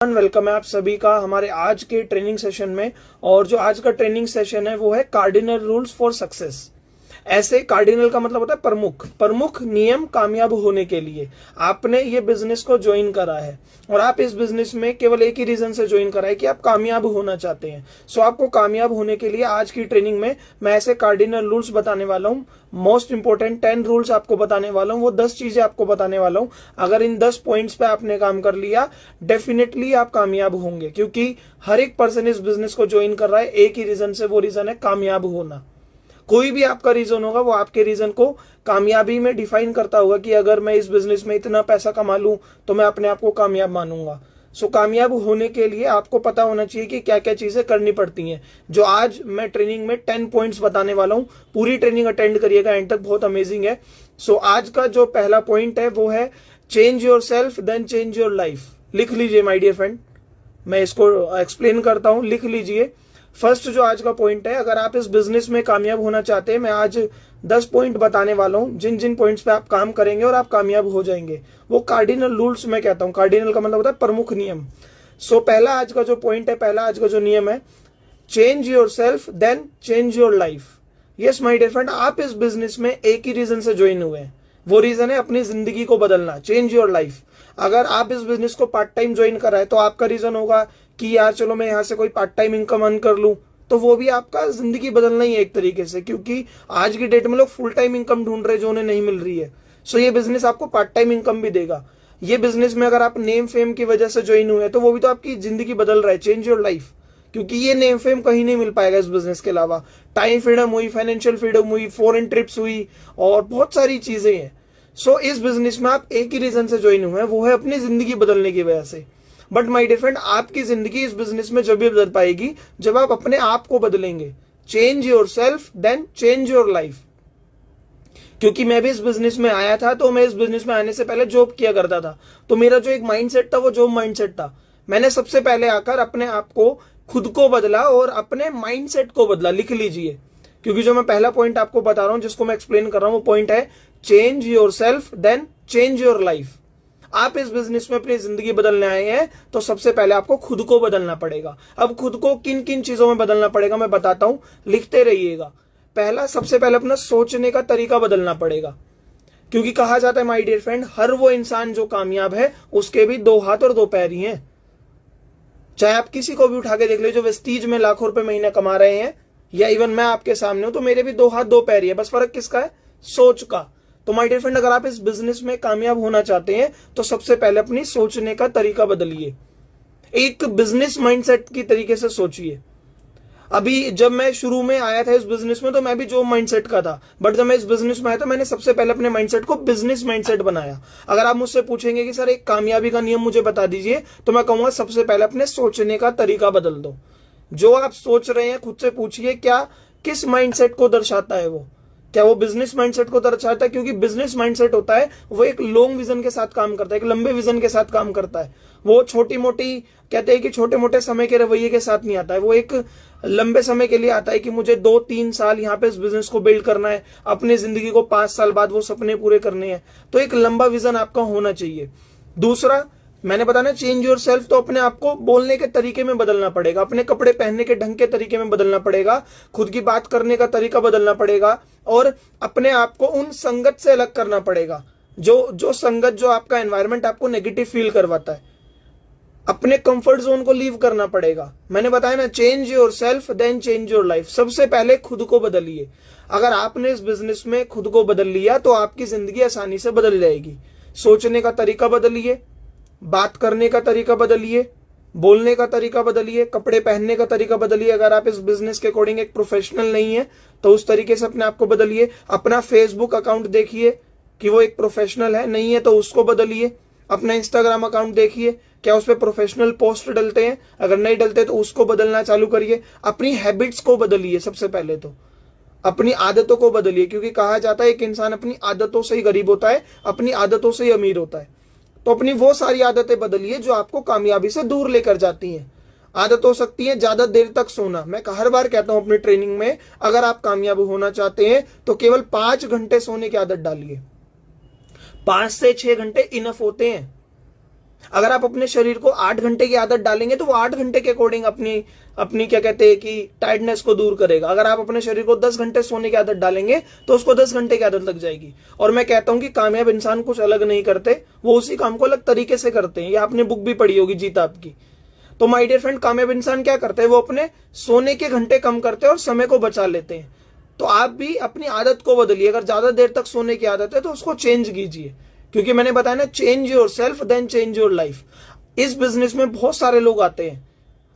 Welcome है आप सभी का हमारे आज के ट्रेनिंग सेशन में। और जो आज का ट्रेनिंग सेशन है वो है कार्डिनल रूल्स फॉर सक्सेस। ऐसे कार्डिनल का मतलब होता है प्रमुख प्रमुख नियम कामयाब होने के लिए। आपने ये बिजनेस को ज्वाइन करा है और आप इस बिजनेस में केवल एक ही रीजन से ज्वाइन करा है कि आप कामयाब होना चाहते हैं। सो आपको कामयाब होने के लिए आज की ट्रेनिंग में मैं ऐसे कार्डिनल रूल्स बताने वाला हूँ। मोस्ट इंपोर्टेंट 10 रूल्स आपको बताने वाला हूँ। वो 10 चीजें आपको बताने वाला हूँ। अगर इन 10 पॉइंट्स पे आपने काम कर लिया डेफिनेटली आप कामयाब होंगे, क्योंकि हर एक पर्सन इस बिजनेस को ज्वाइन कर रहा है एक ही रीजन से। वो रीजन है कामयाब होना। कोई भी आपका रीजन होगा वो आपके रीजन को कामयाबी में डिफाइन करता होगा कि अगर मैं इस बिजनेस में इतना पैसा कमा लूं तो मैं अपने आप को कामयाब मानूंगा। सो कामयाब होने के लिए आपको पता होना चाहिए कि क्या क्या चीजें करनी पड़ती हैं, जो आज मैं ट्रेनिंग में 10 पॉइंट्स बताने वाला हूं। पूरी ट्रेनिंग अटेंड करिएगा, एंड तक बहुत अमेजिंग है। सो आज का जो पहला पॉइंट है वो है change yourself then change your life. लिख लीजिए माय डियर फ्रेंड, मैं इसको एक्सप्लेन करता हूं, लिख लीजिए। फर्स्ट जो आज का पॉइंट है, अगर आप इस बिजनेस में कामयाब होना चाहते हैं, मैं आज 10 पॉइंट बताने वाला हूं जिन जिन पॉइंट्स पे आप काम करेंगे और आप कामयाब हो जाएंगे। वो कार्डिनल रूल्स मैं कहता हूं। कार्डिनल का मतलब होता है प्रमुख नियम। सो पहला आज का जो पॉइंट है, पहला आज का जो नियम है, change yourself then change your life. Yes my dear friend, आप इस बिजनेस में एक ही रीजन से ज्वाइन हुए हैं। वो रीजन है अपनी जिंदगी को बदलना, चेंज योर लाइफ। अगर आप इस बिजनेस को पार्ट टाइम ज्वाइन करा है तो आपका रीजन होगा कि यार चलो मैं यहाँ से कोई पार्ट टाइम इनकम अर्न कर लूं, तो वो भी आपका जिंदगी बदलना ही है एक तरीके से, क्योंकि आज की डेट में लोग फुल टाइम इनकम ढूंढ रहे हैं जो उन्हें नहीं मिल रही है। सो ये बिजनेस आपको पार्ट टाइम इनकम भी देगा। ये बिजनेस में अगर आप नेम फेम की वजह से ज्वाइन हुए तो वो भी तो आपकी जिंदगी बदल रहा है, चेंज योर लाइफ। क्योंकि ये नेम फेम कहीं नहीं मिल पाएगा इस बिजनेस के अलावा। टाइम फ्रीडम हुई, फाइनेंशियल फ्रीडम हुई, फॉरेन ट्रिप्स हुई और बहुत सारी चीजें हैं। सो इस बिजनेस में आप एक ही रीजन से ज्वाइन हुए हैं, वो है अपनी जिंदगी बदलने की वजह से। बट माय डियर फ्रेंड, आपकी जिंदगी इस बिजनेस में जब भी बदल पाएगी जब आप अपने आप को बदलेंगे। Change yourself then change your life. क्योंकि मैं भी इस बिजनेस में आया था, तो मैं इस बिजनेस में आने से पहले जॉब किया करता था। तो मेरा जो एक माइंडसेट था वो जॉब माइंडसेट था। मैंने सबसे पहले आकर अपने आप को, खुद को बदला और अपने माइंडसेट को बदला। लिख लीजिए, क्योंकि जो मैं पहला पॉइंट आपको बता रहा हूं, जिसको मैं एक्सप्लेन कर रहा हूं, वो पॉइंट है change yourself then change your life. आप इस बिजनेस में अपनी जिंदगी बदलने आए हैं तो सबसे पहले आपको खुद को बदलना पड़ेगा। अब खुद को किन किन चीजों में बदलना पड़ेगा मैं बताता हूं, लिखते रहिएगा। पहला, सबसे पहले अपना सोचने का तरीका बदलना पड़ेगा। क्योंकि कहा जाता है माय डियर फ्रेंड, हर वो इंसान जो कामयाब है उसके भी 2 हाथ और 2 पैर ही हैं। चाहे आप किसी को भी उठा के देख लीजिए जो वेस्टीज में लाखों रुपए महीना कमा रहे हैं, या इवन मैं आपके सामने हूं, तो मेरे भी 2 हाथ 2 पैर ही है। बस फर्क किसका है? सोच का। तो माय डियर फ्रेंड, अगर आप इस बिजनेस में कामयाब होना चाहते हैं तो सबसे पहले अपनी सोचने का तरीका बदलिए। एक बिजनेस माइंडसेट की तरीके से सोचिए। अभी जब मैं शुरू में आया था इस बिजनेस में तो मैं भी जॉब माइंडसेट का था, बट जब मैं इस बिजनेस में आया तो मैंने सबसे पहले अपने माइंडसेट को बिजनेस माइंडसेट बनाया। अगर आप मुझसे पूछेंगे कि सर एक कामयाबी का नियम मुझे बता दीजिए, तो मैं कहूंगा सबसे पहले अपने सोचने का तरीका बदल दो। जो आप सोच रहे हैं खुद से पूछिए, क्या किस माइंडसेट को दर्शाता है वो? क्या वो बिजनेस माइंडसेट को दर्शाता है? क्योंकि बिजनेस माइंडसेट होता है वो एक लॉन्ग विजन के साथ काम करता है, एक लंबे विजन के साथ काम करता है। वो छोटी मोटी, कहते हैं कि छोटे मोटे समय के रवैये के साथ नहीं आता है। वो एक लंबे समय के लिए आता है कि मुझे 2-3 साल यहाँ पे इस बिजनेस को बिल्ड करना है, अपनी जिंदगी को 5 साल बाद वो सपने पूरे करने हैं। तो एक लंबा विजन आपका होना चाहिए। दूसरा, मैंने बताना चेंज योर सेल्फ, तो अपने आप को बोलने के तरीके में बदलना पड़ेगा, अपने कपड़े पहनने के ढंग के तरीके में बदलना पड़ेगा, खुद की बात करने का तरीका बदलना पड़ेगा, और अपने आप को उन संगत से अलग करना पड़ेगा जो संगत, जो आपका एनवायरनमेंट आपको नेगेटिव फील करवाता है। अपने कंफर्ट जोन को लीव करना पड़ेगा। मैंने बताया ना, change yourself then change your life. सबसे पहले खुद को बदलिए। अगर आपने इस बिजनेस में खुद को बदल लिया तो आपकी जिंदगी आसानी से बदल जाएगी। सोचने का तरीका बदलिए, बात करने का तरीका बदलिए, बोलने का तरीका बदलिए, कपड़े पहनने का तरीका बदलिए। अगर आप इस बिजनेस के अकॉर्डिंग एक प्रोफेशनल नहीं है तो उस तरीके से अपने आप को बदलिए। अपना फेसबुक अकाउंट देखिए कि वो एक प्रोफेशनल है, नहीं है तो उसको बदलिए। अपना इंस्टाग्राम अकाउंट देखिए, क्या उस पर प्रोफेशनल पोस्ट डलते हैं? अगर नहीं डलते तो उसको बदलना चालू करिए। अपनी हैबिट्स को बदलिए। सबसे पहले तो अपनी आदतों को बदलिए, क्योंकि कहा जाता है एक इंसान अपनी आदतों से ही गरीब होता है, अपनी आदतों से ही अमीर होता है। तो अपनी वो सारी आदतें बदलिए जो आपको कामयाबी से दूर लेकर जाती हैं। आदत हो सकती है ज्यादा देर तक सोना। मैं हर बार कहता हूं अपनी ट्रेनिंग में, अगर आप कामयाब होना चाहते हैं तो केवल 5 घंटे सोने की आदत डालिए। 5 से 6 घंटे इनफ होते हैं। अगर आप अपने शरीर को 8 घंटे की आदत डालेंगे तो वो 8 घंटे के अकॉर्डिंग अपनी अपनी क्या कहते हैं कि टायर्डनेस को दूर करेगा। अगर आप अपने शरीर को 10 घंटे सोने की आदत डालेंगे तो उसको 10 घंटे की आदत लग जाएगी। और मैं कहता हूं कि कामयाब इंसान कुछ अलग नहीं करते, वो उसी काम को अलग तरीके से करते हैं। ये आपने बुक भी पढ़ी होगी जीत आपकी। तो माय डियर फ्रेंड, कामयाब इंसान क्या करते हैं, वो अपने सोने के घंटे कम करते हैं और समय को बचा लेते हैं। तो आप भी अपनी आदत को बदलिए। अगर ज्यादा देर तक सोने की आदत है तो उसको चेंज कीजिए, क्योंकि मैंने बताया ना, change yourself then change your life. इस बिजनेस में बहुत सारे लोग आते हैं।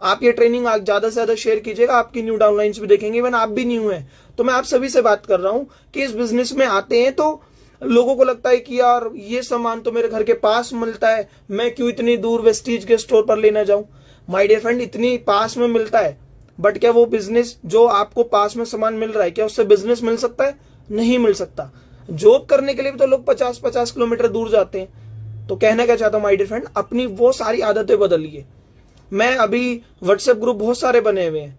आप ये ट्रेनिंग ज्यादा से ज्यादा शेयर कीजिएगा, आपकी न्यू डाउनलाइंस भी देखेंगे। इवन आप भी न्यू है तो मैं आप सभी से बात कर रहा हूं कि इस बिजनेस में आते हैं तो लोगों को लगता है कि यार ये सामान तो मेरे घर के पास मिलता है, मैं क्यों इतनी दूर वेस्टीज के स्टोर पर लेना जाऊं। माय डियर फ्रेंड, इतनी पास में मिलता है, बट क्या वो बिजनेस जो आपको पास में सामान मिल रहा है, क्या उससे बिजनेस मिल सकता है? नहीं मिल सकता। जॉब करने के लिए भी तो लोग 50-50 किलोमीटर दूर जाते हैं। तो कहना क्या चाहता हूं माय डियर फ्रेंड, अपनी वो सारी आदतें बदलिए। मैं अभी व्हाट्सएप ग्रुप बहुत सारे बने हुए हैं।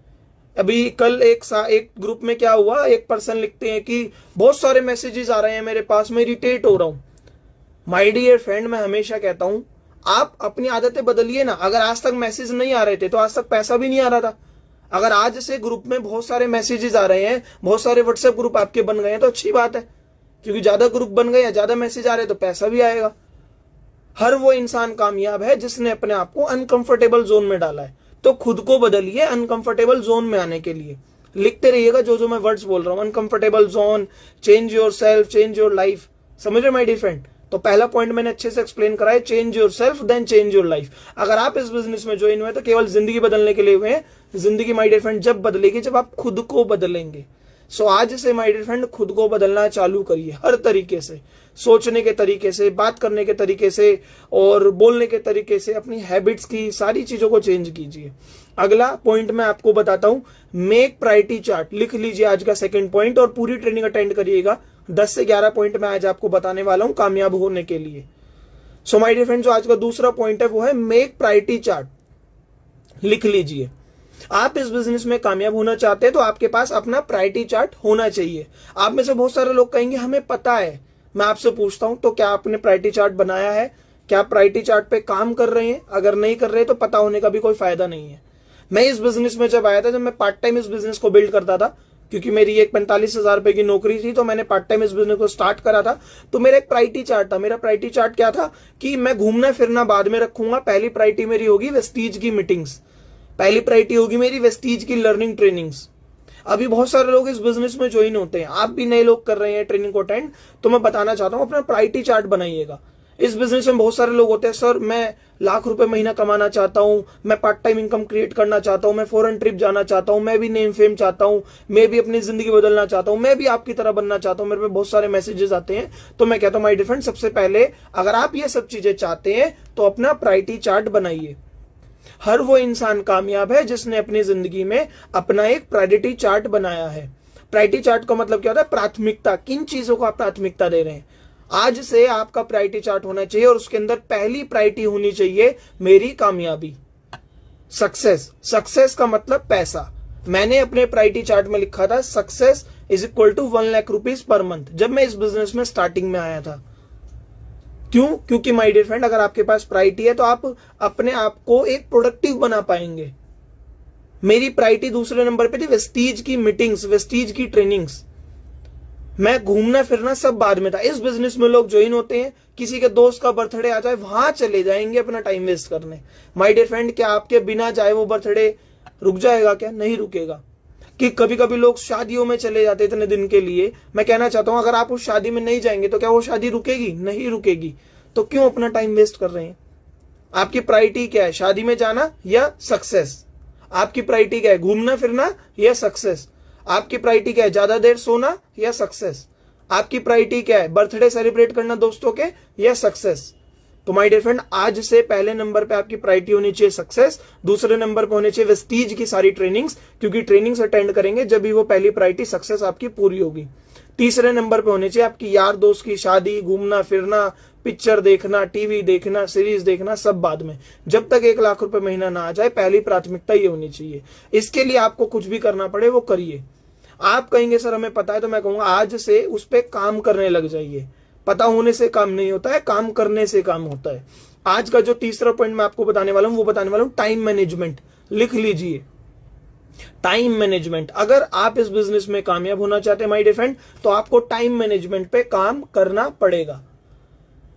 अभी कल एक ग्रुप में क्या हुआ, एक पर्सन लिखते हैं कि बहुत सारे मैसेजेस आ रहे हैं मेरे पास, मैं इरिटेट हो रहा हूं। माय डियर फ्रेंड, मैं हमेशा कहता हूं आप अपनी आदतें बदलिए ना। अगर आज तक मैसेज नहीं आ रहे थे तो आज तक पैसा भी नहीं आ रहा था। अगर आज से ग्रुप में बहुत सारे मैसेजेस आ रहे हैं, बहुत सारे व्हाट्सएप ग्रुप आपके बन गए हैं, तो अच्छी बात है, क्योंकि ज्यादा ग्रुप बन गए या ज्यादा मैसेज आ रहे तो पैसा भी आएगा। हर वो इंसान कामयाब है जिसने अपने आप को अनकंफर्टेबल जोन में डाला है। तो खुद को बदलिए अनकंफर्टेबल जोन में आने के लिए। लिखते रहिएगा जो मैं वर्ड्स बोल रहा हूं, uncomfortable zone, change your self, change your life. समझ रहे माय डियर फ्रेंड? तो पहला पॉइंट मैंने अच्छे से एक्सप्लेन करा है, change yourself then change your life. अगर आप इस बिजनेस में ज्वाइन हुए तो केवल जिंदगी बदलने के लिए हुए हैं। जिंदगी माय डियर फ्रेंड जब बदलेगी जब आप खुद को बदलेंगे। सो आज से माय डियर फ्रेंड खुद को बदलना चालू करिए, हर तरीके से, सोचने के तरीके से, बात करने के तरीके से और बोलने के तरीके से, अपनी हैबिट्स की सारी चीजों को चेंज कीजिए। अगला पॉइंट मैं आपको बताता हूं, मेक प्रायोरिटी चार्ट। लिख लीजिए आज का सेकंड पॉइंट और पूरी ट्रेनिंग अटेंड करिएगा। 10 से 11 पॉइंट मैं आज आपको बताने वाला हूं कामयाब होने के लिए। सो माय डियर फ्रेंड, जो आज का दूसरा पॉइंट है वो है मेक प्रायोरिटी चार्ट। लिख लीजिए, आप इस बिजनेस में कामयाब होना चाहते हैं तो आपके पास अपना प्रायोरिटी चार्ट होना चाहिए। आप में से बहुत सारे लोग कहेंगे हमें पता है। मैं आपसे पूछता हूं, तो क्या आपने प्रायोरिटी चार्ट बनाया है? क्या आप प्रायोरिटी चार्ट पे काम कर रहे हैं? अगर नहीं कर रहे तो पता होने का भी कोई फायदा नहीं है। मैं इस बिजनेस में जब आया था, जब मैं पार्ट टाइम इस बिजनेस को बिल्ड करता था, क्योंकि मेरी एक 45,000 रुपए की नौकरी थी, तो मैंने पार्ट टाइम इस बिजनेस को स्टार्ट करा था। तो मेरा एक प्रायोरिटी चार्ट था। मेरा प्रायोरिटी चार्ट क्या था कि मैं घूमना फिरना बाद में रखूंगा। पहली प्रायोरिटी मेरी होगी वेस्टीज की मीटिंग्स, पहली प्रायोरिटी होगी मेरी वेस्टीज की लर्निंग ट्रेनिंग्स। अभी बहुत सारे लोग इस बिजनेस में ज्वाइन होते हैं, आप भी नए लोग कर रहे हैं ट्रेनिंग को अटेंड, तो मैं बताना चाहता हूं अपना प्रायोरिटी चार्ट बनाइएगा। इस बिजनेस में बहुत सारे लोग होते हैं, सर मैं लाख रुपए महीना कमाना चाहता हूं, मैं पार्ट टाइम इनकम क्रिएट करना चाहता हूं, मैं फॉरेन ट्रिप जाना चाहता हूं, मैं भी नेम फेम चाहता हूं, मैं भी अपनी जिंदगी बदलना चाहता हूं, मैं भी आपकी तरह बनना चाहता हूं। मेरे पे बहुत सारे मैसेजेस आते हैं। तो मैं कहता हूं माय डियर फ्रेंड, सबसे पहले अगर आप ये सब चीजें चाहते हैं तो अपना प्रायोरिटी चार्ट बनाइए। हर वो इंसान कामयाब है जिसने अपनी जिंदगी में अपना एक प्रायोरिटी चार्ट बनाया है। प्रायोरिटी चार्ट का मतलब क्या होता है? प्राथमिकता। किन चीजों को आप प्राथमिकता दे रहे हैं? आज से आपका प्रायोरिटी चार्ट होना चाहिए और उसके अंदर पहली प्रायोरिटी होनी चाहिए मेरी कामयाबी, सक्सेस। सक्सेस का मतलब पैसा। मैंने अपने प्रायोरिटी चार्ट में लिखा था success is equal to 1 lakh rupees per month, जब मैं इस बिजनेस में स्टार्टिंग में आया था। क्यों? क्योंकि माय डियर फ्रेंड, अगर आपके पास प्रायोरिटी है तो आप अपने आप को एक प्रोडक्टिव बना पाएंगे। मेरी प्रायोरिटी दूसरे नंबर पे थी वेस्टीज की मीटिंग्स, वेस्टीज की ट्रेनिंग्स। मैं घूमना फिरना सब बाद में था। इस बिजनेस में लोग ज्वाइन होते हैं, किसी के दोस्त का बर्थडे आ जाए वहां चले जाएंगे अपना टाइम वेस्ट करने। माय डियर फ्रेंड, क्या आपके बिना जाए वो बर्थडे रुक जाएगा? क्या नहीं रुकेगा। कि कभी कभी लोग शादियों में चले जाते इतने दिन के लिए। मैं कहना चाहता हूं अगर आप उस शादी में नहीं जाएंगे तो क्या वो शादी रुकेगी? नहीं रुकेगी। तो क्यों अपना टाइम वेस्ट कर रहे हैं? आपकी प्रायोरिटी क्या है? शादी में जाना या सक्सेस? आपकी प्रायोरिटी क्या है? घूमना फिरना या सक्सेस? आपकी प्रायोरिटी क्या है? ज्यादा देर सोना या सक्सेस? आपकी प्रायोरिटी क्या है? बर्थडे सेलिब्रेट करना दोस्तों के या सक्सेस? तो माय डियर फ्रेंड, आज से पहले नंबर पे आपकी प्रायोरिटी होनी चाहिए सक्सेस, दूसरे नंबर पे होने चाहिए वेस्टीज की सारी ट्रेनिंग्स, क्योंकि ट्रेनिंग्स अटेंड करेंगे जब भी वो पहली प्रायोरिटी सक्सेस आपकी पूरी होगी। तीसरे नंबर पे होने चाहिए आपकी यार दोस्त की शादी, घूमना फिरना, पिक्चर देखना, टीवी देखना, सीरीज देखना, सब बाद में। जब तक 1 लाख रुपए महीना ना आ जाए, पहली प्राथमिकता ये होनी चाहिए। इसके लिए आपको कुछ भी करना पड़े वो करिए। आप कहेंगे सर हमें पता है, तो मैं कहूंगा आज से उस पर काम करने लग जाइए। पता होने से काम नहीं होता है, काम करने से काम होता है। आज का जो तीसरा पॉइंट मैं आपको बताने वाला हूं वो बताने वाला हूं टाइम मैनेजमेंट। लिख लीजिए, टाइम मैनेजमेंट। अगर आप इस बिजनेस में कामयाब होना चाहते हैं माय डियर फ्रेंड, तो आपको टाइम मैनेजमेंट पे काम करना पड़ेगा,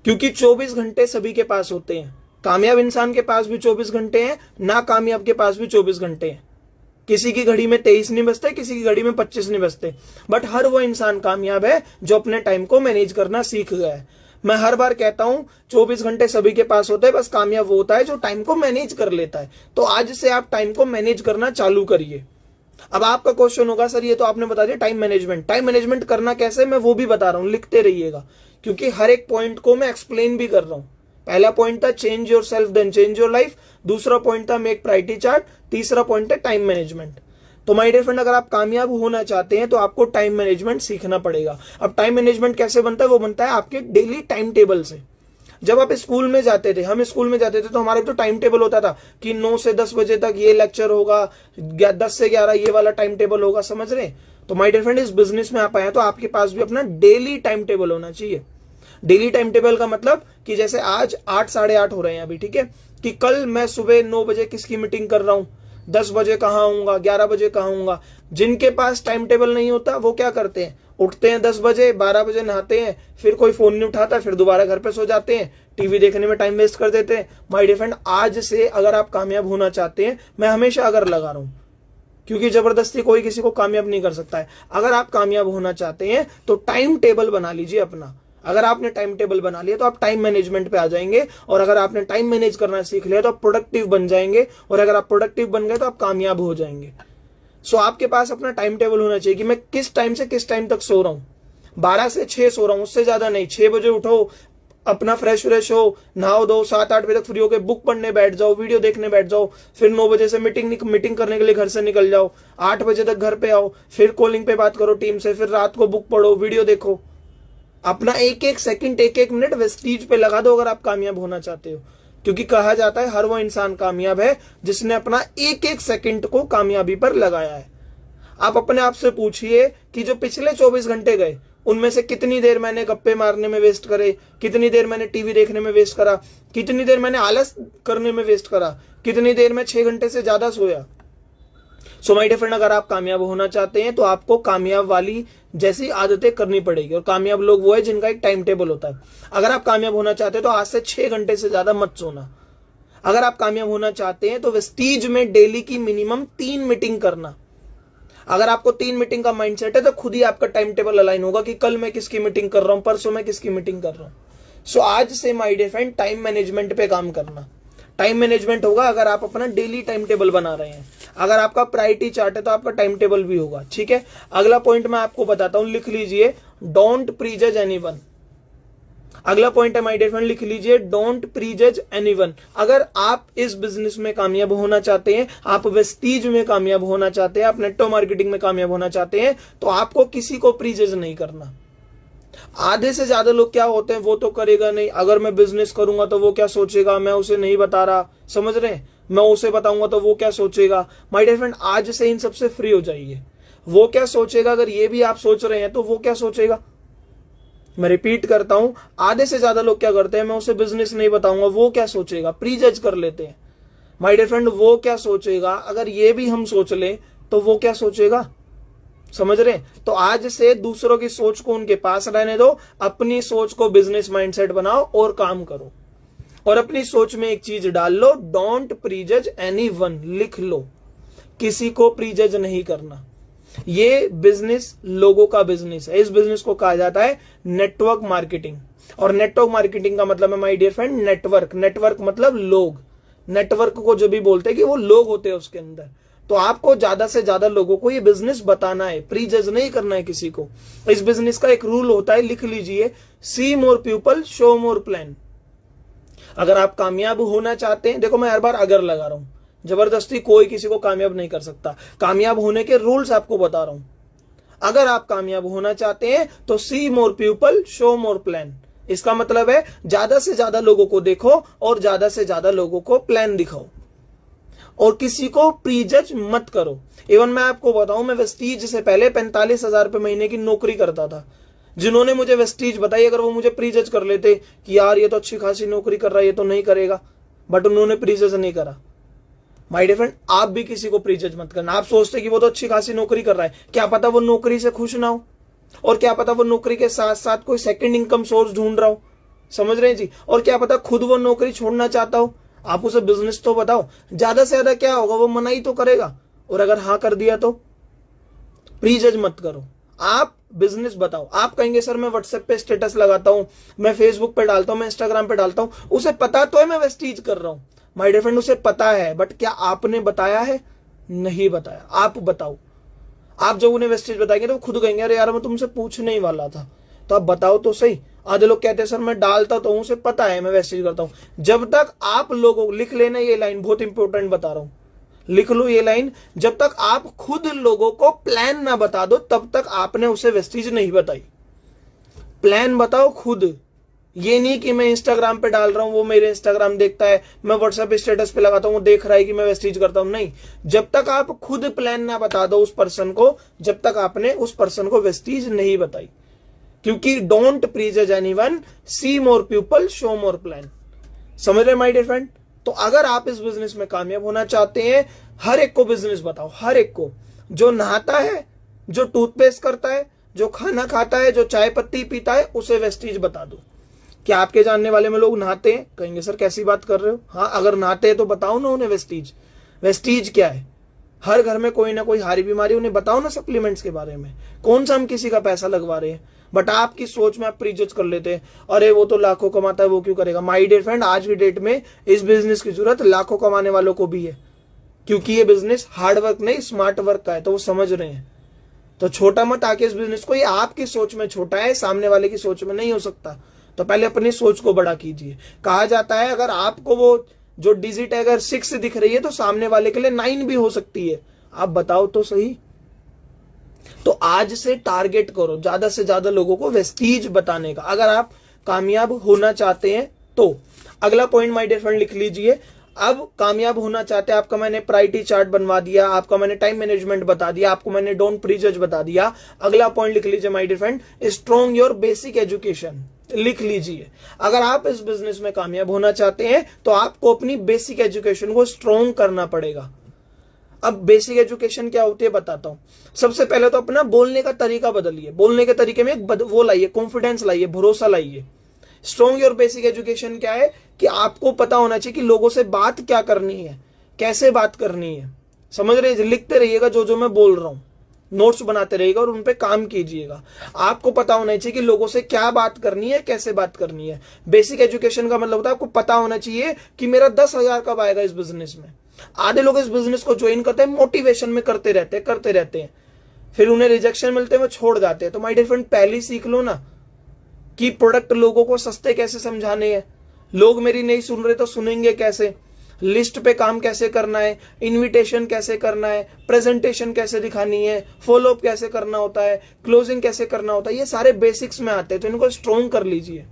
क्योंकि 24 घंटे सभी के पास होते हैं। कामयाब इंसान के पास भी 24 घंटे हैं, ना कामयाब के पास भी 24 घंटे हैं। किसी की घड़ी में 23 नहीं बजते, किसी की घड़ी में 25 नहीं बजते, बट हर वो इंसान कामयाब है जो अपने टाइम को मैनेज करना सीख गया है। मैं हर बार कहता हूं 24 घंटे सभी के पास होते हैं, बस कामयाब वो होता है जो टाइम को मैनेज कर लेता है। तो आज से आप टाइम को मैनेज करना चालू करिए। अब आपका क्वेश्चन होगा, सर ये तो आपने बता दिया टाइम मैनेजमेंट, टाइम मैनेजमेंट करना कैसे, मैं वो भी बता रहा हूं, लिखते रहिएगा, क्योंकि हर एक पॉइंट को मैं एक्सप्लेन भी कर रहा हूं। पहला पॉइंट था change yourself then change your life, दूसरा पॉइंट था मेक प्रायोरिटी चार्ट, तीसरा पॉइंट है टाइम मैनेजमेंट। तो माय डियर फ्रेंड, अगर आप कामयाब होना चाहते हैं तो आपको टाइम मैनेजमेंट सीखना पड़ेगा। अब टाइम मैनेजमेंट कैसे बनता है, वो बनता है आपके डेली टाइम टेबल से। जब आप स्कूल में जाते थे, हम स्कूल में जाते थे, तो हमारे तो टाइम टेबल होता था कि 9 से 10 बजे तक ये लेक्चर होगा, 10 से 11 ये वाला टाइम टेबल होगा, समझ रहे हैं। तो माय डियर फ्रेंड, इस बिजनेस में आप आए तो आपके पास भी अपना डेली टाइम टेबल होना चाहिए। डेली टाइम टेबल का मतलब कि जैसे आज 8 साढ़े 8 हो रहे हैं अभी, ठीक है, कि कल मैं सुबह 9 बजे किसकी मीटिंग कर रहा हूं, 10 बजे कहाँ आऊंगा, 11 बजे कहाँ आऊंगा। जिनके पास टाइम टेबल नहीं होता वो क्या करते हैं, उठते हैं 10 बजे, 12 बजे नहाते हैं, फिर कोई फोन नहीं उठाता, फिर दोबारा घर पे सो जाते हैं, टीवी देखने में टाइम वेस्ट कर देते हैं। माय डियर फ्रेंड, आज से अगर आप कामयाब होना चाहते हैं, मैं हमेशा अगर लगा रहा हूं, क्योंकि जबरदस्ती कोई किसी को कामयाब नहीं कर सकता है। अगर आप कामयाब होना चाहते हैं तो टाइम टेबल बना लीजिए अपना। अगर आपने टाइम टेबल बना लिया तो आप टाइम मैनेजमेंट पे आ जाएंगे, और अगर आपने टाइम मैनेज करना सीख लिया तो आप प्रोडक्टिव बन जाएंगे, और अगर आप प्रोडक्टिव बन गए तो आप कामयाब हो जाएंगे। सो आपके पास अपना टाइम टेबल होना चाहिए कि मैं किस टाइम से किस टाइम तक सो रहा हूं। 12 से 6 सो रहा हूं, उससे ज्यादा नहीं। 6 बजे उठो, अपना फ्रेश हो, नहाओ दो, 7-8 बजे तक फ्री होकर बुक पढ़ने बैठ जाओ, वीडियो देखने बैठ जाओ, फिर 9 बजे से मीटिंग करने के लिए घर से निकल जाओ, 8 बजे तक घर पे आओ, फिर कॉलिंग पे बात करो टीम से, फिर रात को बुक पढ़ो, वीडियो देखो। अपना एक एक सेकंड, एक एक मिनट वेस्टीज पे लगा दो अगर आप कामयाब होना चाहते हो, क्योंकि कहा जाता है हर वो इंसान कामयाब है जिसने अपना एक एक सेकंड को कामयाबी पर लगाया है। आप अपने आप से पूछिए कि जो पिछले 24 घंटे गए उनमें से कितनी देर मैंने गप्पे मारने में वेस्ट करे, कितनी देर मैंने टीवी देखने में वेस्ट करा, कितनी देर मैंने आलस करने में वेस्ट करा, कितनी देर में 6 घंटे से ज्यादा सोया। सो माय डियर फ्रेंड, अगर आप कामयाब होना चाहते हैं तो आपको कामयाब वाली जैसी आदतें करनी पड़ेगी, और कामयाब लोग वो है जिनका एक टाइम टेबल होता है। अगर आप कामयाब होना चाहते हैं तो आज से 6 घंटे से ज्यादा मत सोना। अगर आप कामयाब होना चाहते हैं तो वेस्टीज में डेली की मिनिमम 3 मीटिंग करना। अगर आपको 3 मीटिंग का माइंडसेट है तो खुद ही आपका टाइम टेबल अलाइन होगा कि कल मैं किसकी मीटिंग कर रहा हूं, परसों मैं किसकी मीटिंग कर रहा हूं। सो आज से my dear friend, time management पे काम करना। टाइम मैनेजमेंट होगा अगर आप अपना डेली टाइम टेबल बना रहे हैं। अगर आपका प्रायोरिटी चार्ट है तो आपका टाइम टेबल भी होगा, ठीक है। अगला पॉइंट मैं आपको बताता हूं, लिख लीजिए, डोंट प्रीजज एनीवन। अगला पॉइंट है माय डियर फ्रेंड, लिख लीजिए, डोंट प्रीजज एनीवन। अगर आप इस बिजनेस में कामयाब होना चाहते हैं, आप वेस्टीज में कामयाब होना चाहते हैं, आप नेटवर्क मार्केटिंग में कामयाब होना चाहते हैं, तो आपको किसी को प्रीजज नहीं करना। आधे से ज्यादा लोग क्या होते हैं, वो तो करेगा नहीं, अगर मैं बिजनेस करूंगा तो वो क्या सोचेगा, मैं उसे नहीं बता रहा, समझ रहे हैं, मैं उसे बताऊंगा तो वो क्या सोचेगा। माय डियर फ्रेंड, आज से इन सबसे फ्री हो जाइए। वो क्या सोचेगा, अगर ये भी आप सोच रहे हैं तो वो क्या सोचेगा। मैं रिपीट करता हूं, आधे से ज्यादा लोग क्या करते हैं, मैं उसे बिजनेस नहीं बताऊंगा, वो क्या सोचेगा, प्रीजज कर लेते हैं। माय डियर फ्रेंड, वो क्या सोचेगा, अगर ये भी हम सोच लें तो वो क्या सोचेगा, समझ रहे हैं। तो आज से दूसरों की सोच को उनके पास रहने दो, अपनी सोच को बिजनेस माइंडसेट बनाओ और काम करो। और अपनी सोच में एक चीज डाल लो, डोंट प्रीजज एनीवन। लिख लो, किसी को प्रीजज नहीं करना। ये बिजनेस लोगों का बिजनेस है। इस बिजनेस को कहा जाता है नेटवर्क मार्केटिंग, और नेटवर्क मार्केटिंग का मतलब है my dear friend network. Network मतलब लोग। नेटवर्क को जो भी बोलते हैं कि वो लोग होते हैं उसके अंदर। तो आपको ज्यादा से ज्यादा लोगों को ये बिजनेस बताना है, प्रीजज नहीं करना है किसी को। इस बिजनेस का एक रूल होता है, लिख लीजिए, see more people show more plan. अगर आप कामयाब होना चाहते हैं, देखो मैं हर बार अगर लगा रहा हूं, जबरदस्ती कोई किसी को कामयाब नहीं कर सकता। कामयाब होने के रूल्स आपको बता रहा हूं। अगर आप कामयाब होना चाहते हैं तो see more people show more plan. इसका मतलब है ज्यादा से ज्यादा लोगों को देखो और ज्यादा से ज्यादा लोगों को प्लान दिखाओ, और किसी को प्रीजज मत करो। इवन मैं आपको बताऊं, मैं वेस्टीज से पहले 45,000 रुपए महीने की नौकरी करता था। जिन्होंने मुझे वेस्टीज बताई, अगर वो मुझे प्री जज कर लेते कि यार ये तो अच्छी खासी नौकरी कर रहा है, ये तो नहीं करेगा, बट उन्होंने प्री जज नहीं करा। माय डियर फ्रेंड, आप भी किसी को प्री जज मत करना। आप सोचते कि वो तो अच्छी खासी नौकरी कर रहा है, क्या पता वो नौकरी से खुश ना हो, और क्या पता वो नौकरी के साथ साथ कोई सेकंड इनकम सोर्स ढूंढ रहा हो, समझ रहे हैं जी, और क्या पता खुद वो नौकरी छोड़ना चाहता हो। आप उसे बिजनेस तो बताओ, ज्यादा से ज्यादा क्या होगा, वो मना ही तो करेगा, और अगर हाँ कर दिया तो। प्री जज मत करो, आप बिजनेस बताओ। आप कहेंगे सर मैं व्हाट्सएप पे स्टेटस लगाता हूं, मैं फेसबुक पे डालता हूं, मैं इंस्टाग्राम पे डालता हूं, उसे पता तो है मैं वेस्टीज कर रहा हूं। माय डियर फ्रेंड, उसे पता है, बट क्या आपने बताया है? नहीं बताया। आप बताओ। आप जब उन्हें वेस्टीज बताएंगे तो वो खुद कहेंगे अरे यार मैं तुमसे पूछने ही वाला था, तो आप बताओ तो सही। आधे लोग कहते हैं सर मैं डालता तो हूं, उसे पता है मैं वेस्टीज करता हूं। जब तक आप लोगों, लिख लेना ये लाइन, बहुत इंपॉर्टेंट बता रहा हूं, लिख लो ये लाइन, जब तक आप खुद लोगों को प्लान ना बता दो तब तक आपने उसे वेस्टीज नहीं बताई। प्लान बताओ खुद, ये नहीं कि मैं इंस्टाग्राम पे डाल रहा हूं, वो मेरे इंस्टाग्राम देखता है, मैं व्हाट्सएप स्टेटस पे लगाता हूं, वो देख रहा है कि मैं वेस्टीज करता हूं। नहीं, जब तक आप खुद प्लान ना बता दो उस पर्सन को, जब तक आपने उस पर्सन को वेस्टीज नहीं बताई। क्योंकि don't prejudge anyone, see more people, show more plan. समझ रहे माय डियर फ्रेंड? तो अगर आप इस बिजनेस में कामयाब होना चाहते हैं, हर एक को बिजनेस बताओ, हर एक को। जो नहाता है, जो टूथपेस्ट करता है, जो खाना खाता है, जो चाय पत्ती पीता है, उसे वेस्टीज बता दो। क्या आपके जानने वाले में लोग नहाते हैं? कहेंगे सर कैसी बात कर रहे हो। हाँ, अगर नहाते हैं तो बताओ ना उन्हें वेस्टीज। वेस्टीज क्या है? हर घर में कोई ना कोई हारी बीमारी, उन्हें बताओ ना सप्लीमेंट्स के बारे में। कौन सा हम किसी का पैसा लगवा रहे हैं? बट आपकी सोच में आप प्रीजज कर लेते हैं, अरे वो तो लाखों कमाता है, वो क्यों करेगा। माय डियर फ्रेंड, आज की डेट में इस बिजनेस की जरूरत लाखों कमाने वालों को भी है, क्योंकि ये बिजनेस हार्ड वर्क नहीं स्मार्ट वर्क का है, तो वो समझ रहे हैं। तो छोटा मत आके इस बिजनेस को, ये आपकी सोच में छोटा है, सामने वाले की सोच में नहीं हो सकता। तो पहले अपनी सोच को बड़ा कीजिए। कहा जाता है अगर आपको वो जो डिजिट है अगर 6 दिख रही है तो सामने वाले के लिए 9 भी हो सकती है। आप बताओ तो सही। तो आज से टारगेट करो ज्यादा से ज्यादा लोगों को वेस्टीज बताने का, अगर आप कामयाब होना चाहते हैं तो। अगला पॉइंट माय डियर फ्रेंड लिख लीजिए। अब कामयाब होना चाहते हैं, आपका मैंने प्रायोरिटी चार्ट बनवा दिया, आपका मैंने टाइम मैनेजमेंट बता दिया, आपको मैंने डोंट प्रीजज बता दिया। अगला पॉइंट लिख लीजिए my dear friend, strong your basic education. लिख लीजिए, अगर आप इस बिजनेस में कामयाब होना चाहते हैं तो आपको अपनी बेसिक एजुकेशन को स्ट्रॉन्ग करना पड़ेगा। अब बेसिक एजुकेशन क्या होती है बताता हूं। सबसे पहले तो अपना बोलने का तरीका बदलिए, बोलने के तरीके में एक वो लाइए, कॉन्फिडेंस लाइए, भरोसा लाइए। स्ट्रॉन्ग योर बेसिक एजुकेशन क्या है कि आपको पता होना चाहिए कि लोगों से बात क्या करनी है, कैसे बात करनी है। समझ रहे, लिखते रहिएगा जो जो मैं बोल रहा हूं, नोट्स बनाते रहिएगा और उन पे काम कीजिएगा। आपको पता होना चाहिए कि लोगों से क्या बात करनी है, कैसे बात करनी है। बेसिक एजुकेशन का मतलब होता है आपको पता होना चाहिए कि मेरा 10,000 कब आएगा इस बिजनेस में। आधे लोग इस बिजनेस को ज्वाइन करते हैं, मोटिवेशन में करते रहते हैं, फिर उन्हें रिजेक्शन मिलते हैं, वो छोड़ जाते हैं। तो माय डियर फ्रेंड, पहले सीख लो ना कि प्रोडक्ट लोगों को सस्ते कैसे समझाने हैं। लोग मेरी नहीं सुन रहे तो सुनेंगे कैसे, लिस्ट पे काम कैसे करना है, इनविटेशन कैसे करना है, प्रेजेंटेशन कैसे दिखानी है, फॉलोअप कैसे करना होता है, क्लोजिंग कैसे करना होता है, ये सारे बेसिक्स में आते हैं। तो इनको स्ट्रॉन्ग कर लीजिए,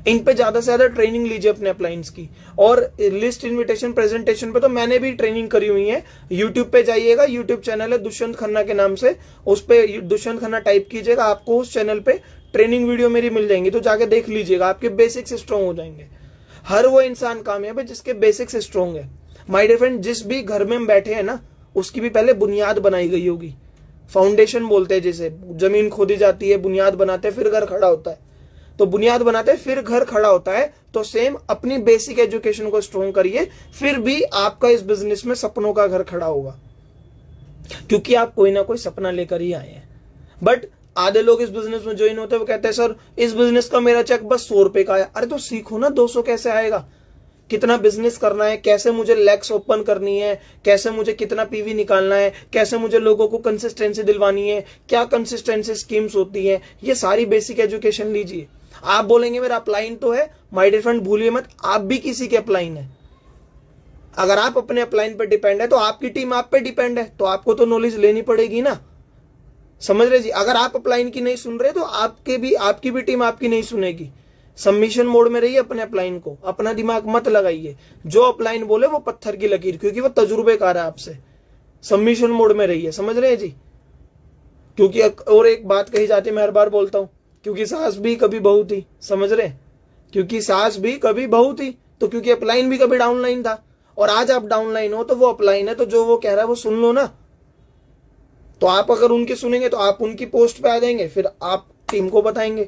इन पे ज्यादा से ज्यादा ट्रेनिंग लीजिए अपने अपलाइंस की। और लिस्ट, इनविटेशन, प्रेजेंटेशन पे तो मैंने भी ट्रेनिंग करी हुई है। यूट्यूब पे जाइएगा, यूट्यूब चैनल है दुष्यंत खन्ना के नाम से, उस पे दुष्यंत खन्ना टाइप कीजिएगा, आपको उस चैनल पे ट्रेनिंग वीडियो मेरी मिल जाएंगी, तो जाके देख लीजिएगा, आपके बेसिक्स स्ट्रॉन्ग हो जाएंगे। हर वो इंसान कामयाब है जिसके बेसिक्स स्ट्रॉन्ग है। माय डियर फ्रेंड, जिस भी घर में हम बैठे हैं ना, उसकी भी पहले बुनियाद बनाई गई होगी। फाउंडेशन बोलते हैं जिसे, जमीन खोदी जाती है, बुनियाद बनाते हैं, फिर घर खड़ा होता है। तो बुनियाद बनाते हैं फिर घर खड़ा होता है। तो सेम अपनी बेसिक एजुकेशन को स्ट्रॉन्ग करिए, फिर भी आपका इस बिजनेस में सपनों का घर खड़ा होगा, क्योंकि आप कोई ना कोई सपना लेकर ही आए हैं। बट आधे लोग इस बिजनेस में ज्वाइन होते हैं, वो कहते हैं सर इस बिजनेस का मेरा चेक बस 100 रुपए का आया। अरे तो सीखो ना 200 कैसे आएगा, कितना बिजनेस करना है, कैसे मुझे लैक्स ओपन करनी है, कैसे मुझे कितना पीवी निकालना है, कैसे मुझे लोगों को कंसिस्टेंसी दिलवानी है, क्या कंसिस्टेंसी स्कीम्स होती है, ये सारी बेसिक एजुकेशन लीजिए। आप बोलेंगे मेरा अपलाइन तो है, माय डियर फ्रेंड भूलिए मत, आप भी किसी के अपलाइन है। अगर आप अपने अपलाइन पर डिपेंड है तो आपकी टीम आप पे डिपेंड है, तो आपको तो नॉलेज लेनी पड़ेगी ना। समझ रहे जी, अगर आप अपलाइन की नहीं सुन रहे तो आपकी भी टीम आपकी नहीं सुनेगी। सबमिशन मोड में रहिए अपने अपलाइन को, अपना दिमाग मत लगाइए, जो अपलाइन बोले वो पत्थर की लकीर, क्योंकि वो तजुर्बेकार है आपसे। सबमिशन मोड में रहिए, समझ रहे हैं जी। क्योंकि और एक बात कही जाती है, मैं हर बार बोलता हूं, क्योंकि सास भी कभी बहू थी, समझ रहे, क्योंकि सास भी कभी बहू थी, तो क्योंकि अपलाइन भी कभी डाउनलाइन था, और आज आप डाउनलाइन हो तो वो अपलाइन है, तो जो वो कह रहा है वो सुन लो ना। तो आप अगर उनकी सुनेंगे तो आप उनकी पोस्ट पे आ जाएंगे, फिर आप टीम को बताएंगे।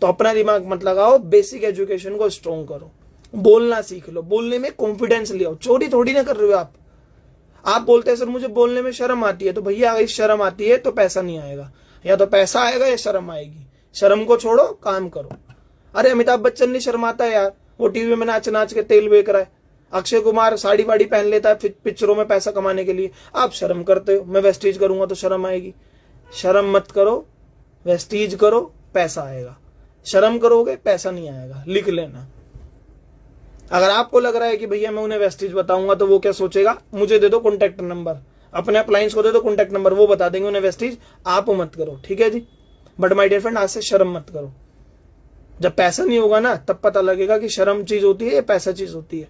तो अपना दिमाग मत लगाओ, बेसिक एजुकेशन को स्ट्रॉन्ग करो, बोलना सीख लो, बोलने में कॉन्फिडेंस ले आओ। चोरी थोड़ी ना कर रहे हो आप बोलते हैं सर मुझे बोलने में शर्म आती है, तो भैया अगर शर्म आती है तो पैसा नहीं आएगा, या तो पैसा आएगा या शर्म आएगी। शर्म को छोड़ो, काम करो। अरे अमिताभ बच्चन नहीं शर्माता यार, वो टीवी में नाच नाच के तेल बेच रहा है। अक्षय कुमार साड़ी वाड़ी पहन लेता है पिक्चरों में पैसा कमाने के लिए, आप शर्म करते हो। मैं वेस्टीज करूंगा तो शर्म आएगी। शर्म मत करो, वेस्टीज करो, पैसा आएगा। शर्म करोगे पैसा नहीं आएगा, लिख लेना। अगर आपको लग रहा है कि भैया मैं उन्हें वेस्टीज बताऊंगा तो वो क्या सोचेगा, मुझे दे दो कॉन्टेक्ट नंबर, अपने अप्लायंस को दे दो कॉन्टेक्ट नंबर, वो बता देंगे उन्हें वेस्टीज। आप मत करो, ठीक है जी। बट माय डियर फ्रेंड, आज से शर्म मत करो। जब पैसा नहीं होगा ना तब पता लगेगा कि शर्म चीज होती है या पैसा चीज होती है,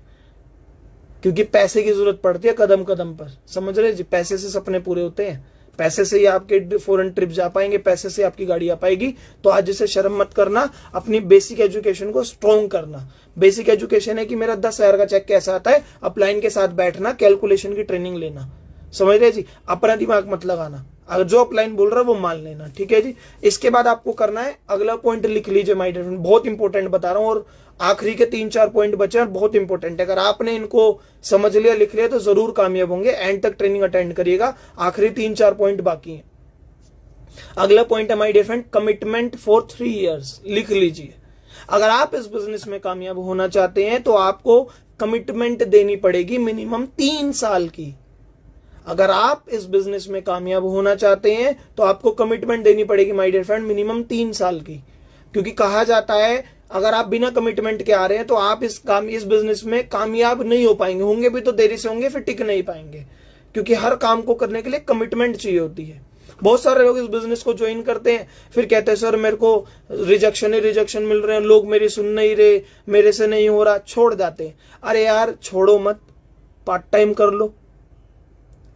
क्योंकि पैसे की जरूरत पड़ती है कदम कदम पर, समझ रहे जी। पैसे से सपने पूरे होते हैं, पैसे से ही आपके फॉरेन ट्रिप जा पाएंगे, पैसे से आपकी गाड़ी आ पाएगी। तो आज जैसे शर्म मत करना, अपनी बेसिक एजुकेशन को स्ट्रॉन्ग करना। बेसिक एजुकेशन है कि मेरा 10,000 का चेक कैसा आता है, अपलाइन के साथ बैठना, कैलकुलेशन की ट्रेनिंग लेना, समझ रहे जी। अपना दिमाग मत लगाना, अगर जो अपलाइन बोल रहा है वो मान लेना, ठीक है जी। इसके बाद आपको करना है, अगला पॉइंट लिख लीजिए माय डियर फ्रेंड, बहुत इंपॉर्टेंट बता रहा हूं, और आखिरी के 3-4 पॉइंट बचे हैं, बहुत इंपॉर्टेंट है। अगर आपने इनको समझ लिया, लिख लिया तो जरूर कामयाब होंगे। एंड तक ट्रेनिंग अटेंड करिएगा, आखिरी 3-4 पॉइंट बाकी हैं। अगला पॉइंट है my dear friend, commitment for 3 years, लिख लीजिए। अगर आप इस बिजनेस में कामयाब होना चाहते हैं तो आपको कमिटमेंट देनी पड़ेगी मिनिमम 3 साल की। अगर आप इस बिजनेस में कामयाब होना चाहते हैं तो आपको कमिटमेंट देनी पड़ेगी माय डियर फ्रेंड मिनिमम 3 साल की, क्योंकि कहा जाता है अगर आप बिना कमिटमेंट के आ रहे हैं तो आप इस बिजनेस में कामयाब नहीं हो पाएंगे, होंगे भी तो देरी से होंगे, फिर टिक नहीं पाएंगे, क्योंकि हर काम को करने के लिए कमिटमेंट चाहिए होती है। बहुत सारे लोग इस बिजनेस को ज्वाइन करते हैं, फिर कहते हैं सर मेरे को रिजेक्शन ही रिजेक्शन मिल रहे हैं, लोग मेरी सुन नहीं रहे, मेरे से नहीं हो रहा, छोड़ जाते हैं। अरे यार छोड़ो मत, पार्ट टाइम कर लो,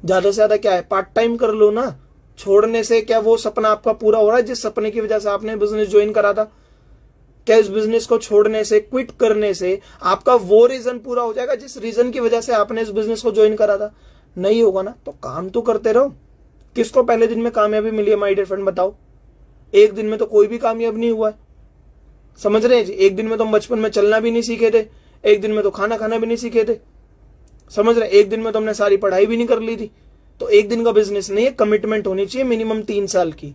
ज्यादा से ज्यादा क्या है, पार्ट टाइम कर लो ना। छोड़ने से क्या वो सपना आपका पूरा हो रहा है जिस सपने की वजह से आपने बिजनेस ज्वाइन करा था? क्या इस बिजनेस को छोड़ने से, क्विट करने से आपका वो रीजन पूरा हो जाएगा जिस रीजन की वजह से आपने इस बिजनेस को ज्वाइन करा था? नहीं होगा ना। तो काम तो करते रहो। किसको पहले दिन में कामयाबी मिली है माय डियर फ्रेंड, बताओ? एक दिन में तो कोई भी कामयाब नहीं हुआ है, समझ रहे हैं जी। एक दिन में तो हम बचपन में चलना भी नहीं सीखे थे, एक दिन में तो खाना खाना भी नहीं सीखे थे, समझ रहे। एक दिन में तो हमने सारी पढ़ाई भी नहीं कर ली थी। तो एक दिन का बिजनेस नहीं है, कमिटमेंट होनी चाहिए मिनिमम 3 साल की,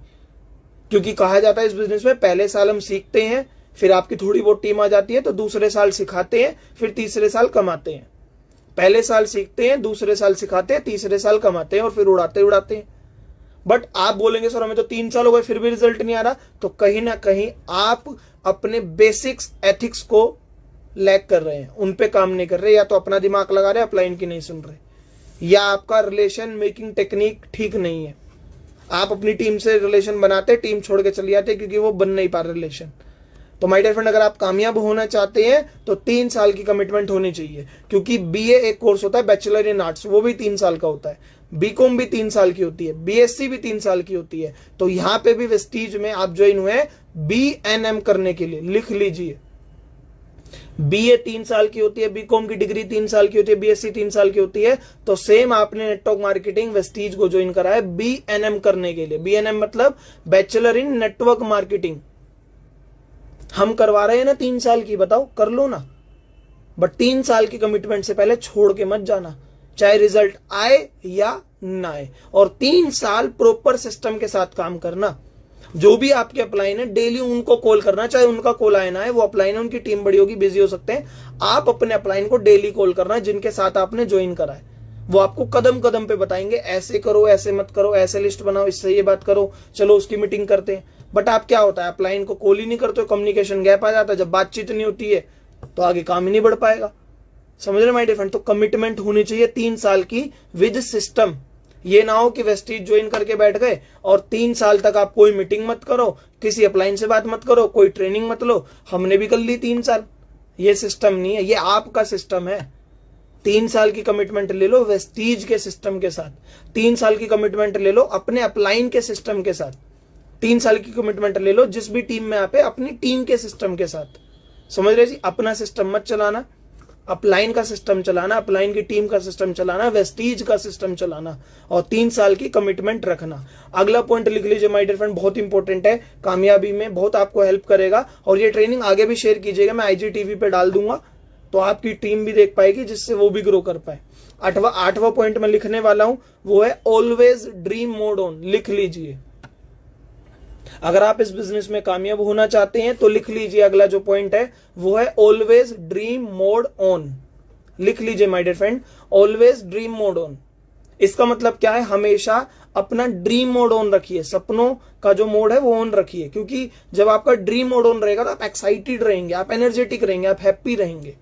क्योंकि कहा जाता है इस बिजनेस में पहले साल हम सीखते हैं, फिर आपकी थोड़ी बहुत टीम आ जाती है तो दूसरे साल सिखाते हैं, फिर तीसरे साल कमाते हैं। पहले साल सीखते हैं, दूसरे साल सिखाते हैं, तीसरे साल कमाते हैं, और फिर उड़ाते उड़ाते हैं। बट आप बोलेंगे सर हमें तो 3 साल हो गए फिर भी रिजल्ट नहीं आ रहा, तो कहीं ना कहीं आप अपने बेसिक्स एथिक्स को लैक कर रहे हैं, उन पे काम नहीं कर रहे, या तो अपना दिमाग लगा रहे, अपलाइन की नहीं सुन रहे, या आपका रिलेशन मेकिंग टेक्निक ठीक नहीं है। आप अपनी टीम से रिलेशन बनाते, टीम छोड़ के चले जाते क्योंकि वो बन नहीं पा रहा रिलेशन। तो माय डियर फ्रेंड, अगर आप कामयाब होना चाहते हैं तो 3 साल की कमिटमेंट होनी चाहिए, क्योंकि बीए एक कोर्स होता है बैचलर इन आर्ट्स, वो भी 3 साल का होता है, बीकॉम भी 3 साल की होती है, बीएससी भी 3 साल की होती है। तो यहां पे भी वेस्टीज में आप ज्वाइन हुए बीएनएम करने के लिए, लिख लीजिए। बीए 3 साल की होती है, बीकॉम की डिग्री 3 साल की होती है, बीएससी 3 साल की होती है। तो सेम आपने नेटवर्क मार्केटिंग वेस्टीज को ज्वाइन करा है बीएनएम करने के लिए। बीएनएम मतलब बैचलर इन नेटवर्क मार्केटिंग। हम करवा रहे हैं ना 3 साल की, बताओ कर लो ना। बट 3 साल की कमिटमेंट से पहले छोड़ के मत जाना, चाहे रिजल्ट आए या ना आए। और 3 साल प्रॉपर सिस्टम के साथ काम करना। जो भी आपके अपलाइन है डेली उनको कॉल करना, चाहे उनका कॉल आए ना आए, वो अपलाइन है, उनकी टीम बड़ी होगी, बिजी हो सकते हैं। आप अपने अपलाइन को डेली कॉल करना जिनके साथ आपने ज्वाइन करा है। वो आपको कदम कदम पे बताएंगे, ऐसे करो, ऐसे मत करो, ऐसे लिस्ट बनाओ, इससे ये बात करो, चलो उसकी मीटिंग करते हैं। बट आप क्या होता है, अपलाइन को कॉल ही नहीं करते हो, कम्युनिकेशन गैप आ जाता है। जब बातचीत नहीं होती है तो आगे काम ही नहीं बढ़ पाएगा, समझ रहे माय डियर फ्रेंड। तो कमिटमेंट होनी चाहिए 3 साल की विद सिस्टम। ये ना हो कि वेस्टीज ज्वाइन करके बैठ गए और 3 साल तक आप कोई मीटिंग मत करो, किसी अपलाइन से बात मत करो, कोई ट्रेनिंग मत लो, हमने भी कर ली 3 साल। ये सिस्टम नहीं है, ये आपका सिस्टम है। 3 साल की कमिटमेंट ले लो वेस्टीज के सिस्टम के साथ, 3 साल की कमिटमेंट ले लो अपने अपलाइन के सिस्टम के साथ, 3 साल की कमिटमेंट ले लो जिस भी टीम में आप है, अपनी टीम के सिस्टम के साथ। समझ रहे जी, अपना सिस्टम मत चलाना, अपलाइन का सिस्टम चलाना, अपलाइन की टीम का सिस्टम चलाना, वेस्टीज का सिस्टम चलाना, और 3 साल की कमिटमेंट रखना। अगला पॉइंट लिख लीजिए माय डियर फ्रेंड, बहुत इंपॉर्टेंट है, कामयाबी में बहुत आपको हेल्प करेगा, और ये ट्रेनिंग आगे भी शेयर कीजिएगा, मैं IGTV पे डाल दूंगा तो आपकी टीम भी देख पाएगी, जिससे वो भी ग्रो कर पाए। आठवां पॉइंट मैं लिखने वाला हूं, वो है ऑलवेज ड्रीम मोड ऑन। लिख लीजिए, अगर आप इस बिजनेस में कामयाब होना चाहते हैं तो लिख लीजिए, अगला जो पॉइंट है वो है ऑलवेज ड्रीम मोड ऑन। लिख लीजिए my dear friend, always dream mode on. इसका मतलब क्या है, हमेशा अपना ड्रीम मोड ऑन रखिए, सपनों का जो मोड है वो ऑन रखिए, क्योंकि जब आपका ड्रीम मोड ऑन रहेगा तो आप एक्साइटेड रहेंगे, आप एनर्जेटिक रहेंगे, आप हैप्पी रहेंगे।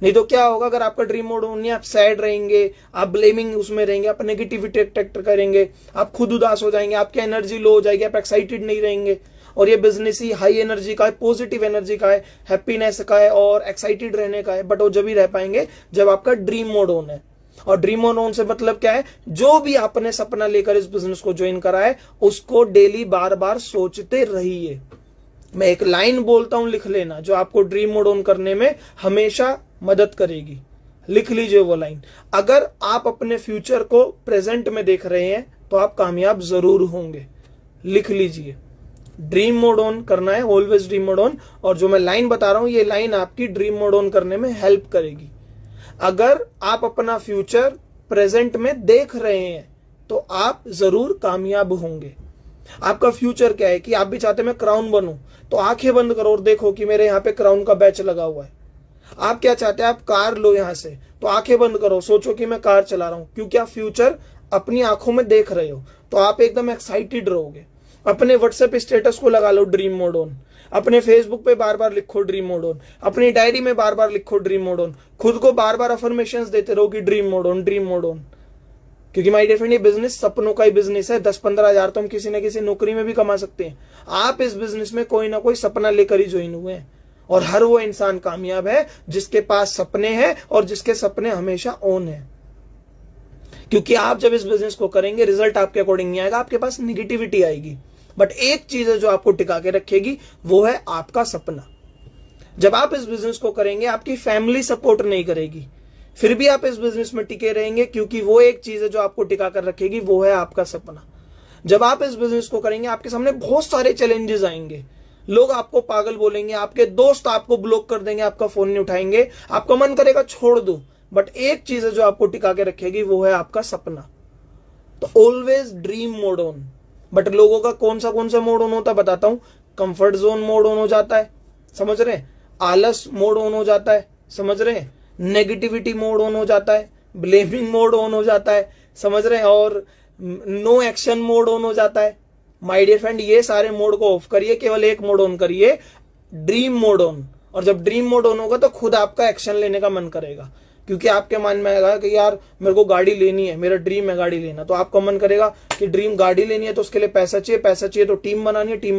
नहीं तो क्या होगा, अगर आपका ड्रीम मोड ऑन नहीं, आप सैड रहेंगे, आप ब्लेमिंग उसमें रहेंगे, आप नेगेटिविटी अट्रैक्ट करेंगे, आप खुद उदास हो जाएंगे, आपकी एनर्जी लो हो जाएगी, आप एक्साइटेड नहीं रहेंगे। और ये बिजनेस ही हाई एनर्जी का है, पॉजिटिव एनर्जी का है, हैप्पीनेस का है और एक्साइटेड रहने का है, बट वो जब ही रह पाएंगे जब आपका ड्रीम मोड ऑन है। और ड्रीम मोड ऑन से मतलब क्या है, जो भी आपने सपना लेकर इस बिजनेस को ज्वाइन करा है उसको डेली बार बार सोचते रहिए। मैं एक लाइन बोलता हूं, लिख लेना, जो आपको ड्रीम मोड ऑन करने में हमेशा मदद करेगी। लिख लीजिए वो लाइन, अगर आप अपने फ्यूचर को प्रेजेंट में देख रहे हैं तो आप कामयाब जरूर होंगे। लिख लीजिए, ड्रीम मोड ऑन करना है, ऑलवेज ड्रीम मोड ऑन। और जो मैं लाइन बता रहा हूं, ये लाइन आपकी ड्रीम मोड ऑन करने में हेल्प करेगी। अगर आप अपना फ्यूचर प्रेजेंट में देख रहे हैं तो आप जरूर कामयाब होंगे। आपका फ्यूचर क्या है कि आप भी चाहते हैं मैं क्राउन बनूं, तो आंखें बंद करो और देखो कि मेरे यहाँ पे क्राउन का बैच लगा हुआ है। आप क्या चाहते हैं, आप कार लो यहां से, तो आंखें बंद करो, सोचो कि मैं कार चला रहा हूं, क्योंकि आप फ्यूचर अपनी आंखों में देख रहे हो, तो आप एकदम एक्साइटेड रहोगे। अपने व्हाट्सएप स्टेटस को लगा लो ड्रीम मोड ऑन, अपने फेसबुक पे बार बार लिखो ड्रीम मोड ऑन, अपनी डायरी में बार बार लिखो ड्रीम मोड ऑन, खुद को बार बार अफर्मेशंस देते रहो कि dream mode on, dream mode on. क्योंकि माय डियर फ्रेंड, ये बिजनेस सपनों का ही बिजनेस है। 10-15 हजार तो हम किसी न किसी नौकरी में भी कमा सकते हैं। आप इस बिजनेस में कोई ना कोई सपना लेकर ही ज्वाइन हुए हैं, और हर वो इंसान कामयाब है जिसके पास सपने हैं और जिसके सपने हमेशा ऑन है। क्योंकि आप जब इस बिजनेस को करेंगे, रिजल्ट आपके अकॉर्डिंग नहीं आएगा, आपके पास निगेटिविटी आएगी। बट एक चीज है जो आपको टिका के रखेगी, वो है आपका सपना। जब आप इस बिजनेस को करेंगे, आपकी फैमिली सपोर्ट नहीं करेगी, फिर भी आप इस बिजनेस में टिके रहेंगे, क्योंकि वो एक चीज है जो आपको टिका कर रखेगी, वो है आपका सपना। जब आप इस बिजनेस को करेंगे, आपके सामने बहुत सारे चैलेंजेस आएंगे, लोग आपको पागल बोलेंगे, आपके दोस्त आपको ब्लॉक कर देंगे, आपका फोन नहीं उठाएंगे, आपका मन करेगा छोड़ दो, बट एक चीज है जो आपको टिका के रखेगी, वो है आपका सपना। तो always dream mode on. But लोगों का कौन सा मोड ऑन होता है बताता हूं। कंफर्ट जोन मोड ऑन हो जाता है, समझ रहे हैं, आलस मोड ऑन हो जाता है, समझ रहे हैं, नेगेटिविटी मोड ऑन हो जाता है, ब्लेमिंग मोड ऑन हो जाता है, समझ रहे हैं, और नो एक्शन मोड ऑन हो जाता है। माय डियर फ्रेंड, ये सारे मोड को ऑफ करिए, केवल एक मोड ऑन करिए, ड्रीम मोड ऑन। और जब ड्रीम मोड ऑन होगा तो खुद आपका एक्शन लेने का मन करेगा, क्योंकि आपके मन में आएगा कि यार मेरे को गाड़ी लेनी है, मेरा ड्रीम है गाड़ी लेना, तो आपका मन करेगा कि ड्रीम गाड़ी लेनी है तो उसके लिए पैसा चाहिए, पैसा चाहिए तो टीम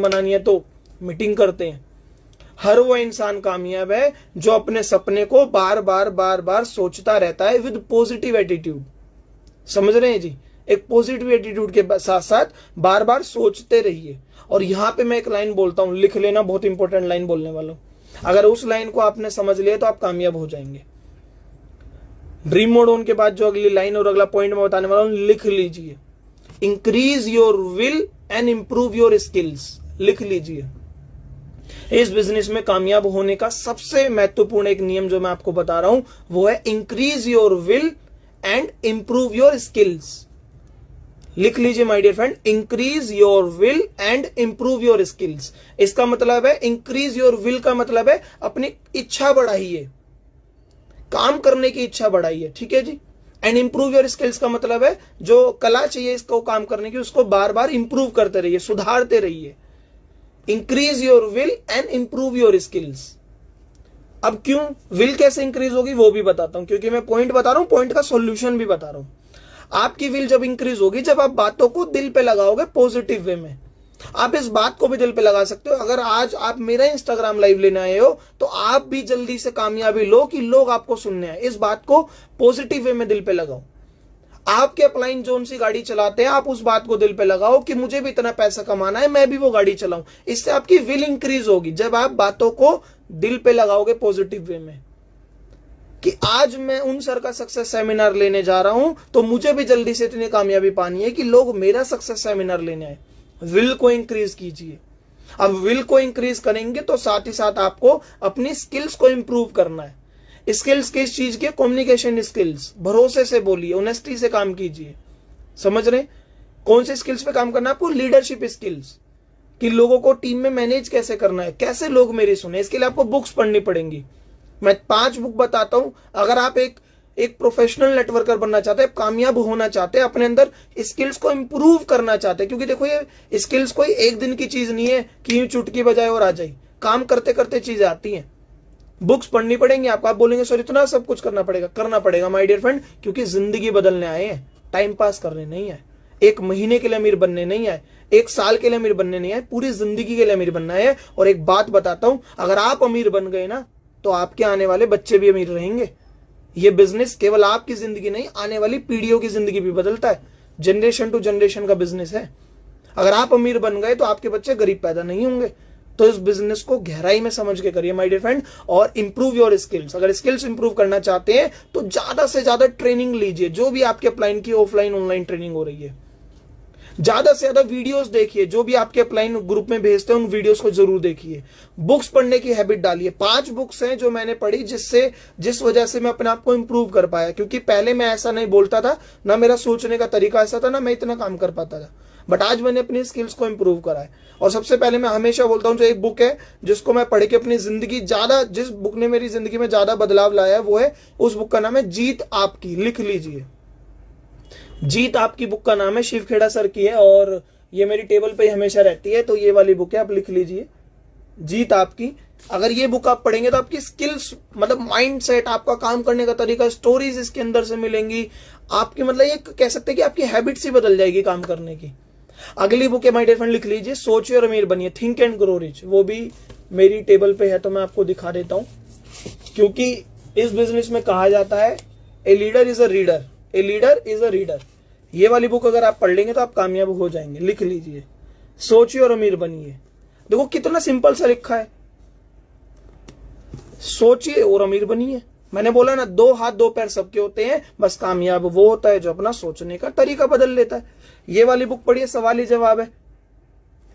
बनानी है तो मीटिंग करते हैं। हर वो इंसान कामयाब है जो अपने सपने को बार बार सोचता रहता है विद पॉजिटिव एटीट्यूड। समझ रहे हैं जी, एक पॉजिटिव एटीट्यूड के साथ साथ बार बार सोचते रहिए। और यहां पे मैं एक लाइन बोलता हूं, लिख लेना, बहुत इंपॉर्टेंट लाइन बोलने वाला हूं। अगर उस लाइन को आपने समझ लिया तो आप कामयाब हो जाएंगे। ड्रीम मोड ऑन के बाद जो अगली लाइन और अगला पॉइंट मैं बताने वाला हूं, लिख लीजिए, increase your will and improve your skills. लिख लीजिए, इस बिजनेस में कामयाब होने का सबसे महत्वपूर्ण एक नियम जो मैं आपको बता रहा हूं, वो है increase your will and improve your skills. लिख लीजिए my dear friend, increase your will and improve your skills. इसका मतलब है, इंक्रीज योर विल का मतलब है अपनी इच्छा बढ़ाइए, काम करने की इच्छा बढ़ाइए, ठीक है जी। एंड इंप्रूव योर स्किल्स का मतलब है जो कला चाहिए इसको काम करने की, उसको बार बार इंप्रूव करते रहिए, सुधारते रहिए। Increase your will and improve your skills. अब क्यों विल कैसे इंक्रीज होगी वो भी बताता हूं, क्योंकि मैं पॉइंट बता रहा हूं, पॉइंट का सॉल्यूशन भी बता रहा हूं। आपकी विल जब इंक्रीज होगी, जब आप बातों को दिल पे लगाओगे पॉजिटिव वे में। आप इस बात को भी दिल पे लगा सकते हो, अगर आज आप मेरा इंस्टाग्राम लाइव लेने आए हो तो आप भी जल्दी से कामयाबी लो कि लोग आपको सुनने आए। इस बात को पॉजिटिव वे में दिल पे लगाओ। आपके अपलाइन जोन सी गाड़ी चलाते हैं, आप उस बात को दिल पे लगाओ कि मुझे भी इतना पैसा कमाना है, मैं भी वो गाड़ी चलाऊं। इससे आपकी विल इंक्रीज होगी जब आप बातों को दिल पे लगाओगे पॉजिटिव वे में, कि आज मैं उन सर का सक्सेस सेमिनार लेने जा रहा हूं तो मुझे भी जल्दी से इतनी कामयाबी पानी है कि लोग मेरा सक्सेस सेमिनार लेने आए। विल को इंक्रीज कीजिए। अब विल को इंक्रीज करेंगे तो साथ ही साथ आपको अपनी स्किल्स को इंप्रूव करना है। स्किल्स किस चीज के? Communication skills. भरोसे से बोलिए, ऑनेस्टी से काम कीजिए। समझ रहे? कौन से स्किल्स पे काम करना है आपको? लीडरशिप स्किल्स, कि लोगों को टीम में मैनेज कैसे करना है, कैसे लोग मेरी सुने। इसके लिए आपको बुक्स पढ़नी पड़ेंगी। मैं 5 बुक बताता हूं। अगर आप एक प्रोफेशनल नेटवर्कर बनना चाहते हैं, कामयाब होना चाहते हैं, अपने अंदर स्किल्स को इंप्रूव करना चाहते हैं, क्योंकि देखो ये स्किल्स कोई एक दिन की चीज नहीं है कि यूं चुटकी बजाए और आ जाए। काम करते करते चीजें आती हैं। बुक्स पढ़नी पड़ेंगी आपको। आप बोलेंगे सर इतना सब कुछ करना पड़ेगा माय डियर फ्रेंड, क्योंकि जिंदगी बदलने आए हैं, टाइम पास करने नहीं आए। 1 महीने के लिए अमीर बनने नहीं आए, 1 साल के लिए अमीर बनने नहीं आए, पूरी जिंदगी के लिए अमीर बनना है। और एक बात बताता हूं, अगर आप अमीर बन गए ना तो आपके आने वाले बच्चे भी अमीर रहेंगे। ये बिजनेस केवल आपकी जिंदगी नहीं, आने वाली पीढ़ियों की जिंदगी भी बदलता है। जनरेशन टू जनरेशन का बिजनेस है। अगर आप अमीर बन गए तो आपके बच्चे गरीब पैदा नहीं होंगे। तो इस बिजनेस को गहराई में समझ के करिए माय डियर फ्रेंड, और इंप्रूव योर स्किल्स। अगर स्किल्स इंप्रूव करना चाहते हैं तो ज्यादा से ज्यादा ट्रेनिंग लीजिए। जो भी आपके अपलाइन की ऑफलाइन ऑनलाइन ट्रेनिंग हो रही है, ज्यादा से ज्यादा वीडियोस देखिए। जो भी आपके अपलाइन ग्रुप में भेजते हैं उन वीडियोस को जरूर देखिए। बुक्स पढ़ने की हैबिट डालिए। 5 बुक्स हैं जो मैंने पढ़ी, जिस वजह से मैं अपने आप को इंप्रूव कर पाया। क्योंकि पहले मैं ऐसा नहीं बोलता था, ना मेरा सोचने का तरीका ऐसा था, ना मैं इतना काम कर पाता था। बट आज मैंने अपनी स्किल्स को इंप्रूव करा है। और सबसे पहले मैं हमेशा बोलता हूं, जो एक बुक है जिसको मैं पढ़ के अपनी जिंदगी जिस बुक ने मेरी जिंदगी में ज्यादा बदलाव लाया है, वो है, उस बुक का नाम है जीत आपकी। लिख लीजिए, जीत आपकी बुक का नाम है। शिव खेड़ा सर की है और ये मेरी टेबल पे हमेशा रहती है। तो ये वाली बुक है, आप लिख लीजिए, जीत आपकी। अगर ये बुक आप पढ़ेंगे तो आपकी स्किल्स, मतलब माइंड सेट, आपका काम करने का तरीका, स्टोरीज इसके अंदर से मिलेंगी। आपकी मतलब ये कह सकते हैं कि आपकी हैबिट्स ही बदल जाएगी काम करने की। अगली बुक है माय डियर फ्रेंड, लिख लीजिए, सोचिए और अमीर बनिए, थिंक एंड ग्रो रिच। वो भी मेरी टेबल पे है, तो मैं आपको दिखा देता हूं। क्योंकि इस बिजनेस में कहा जाता है a leader is a reader, a leader is a reader. ये वाली बुक अगर आप पढ़ लेंगे तो आप कामयाब हो जाएंगे। लिख लीजिए, सोचिए और अमीर बनिए। देखो कितना सिंपल सा लिखा है, सोचिए और अमीर बनिए। मैंने बोला ना, 2 हाथ 2 पैर सबके होते हैं, बस कामयाब वो होता है जो अपना सोचने का तरीका बदल लेता है। ये वाली बुक पढ़िए, सवाल ही जवाब है।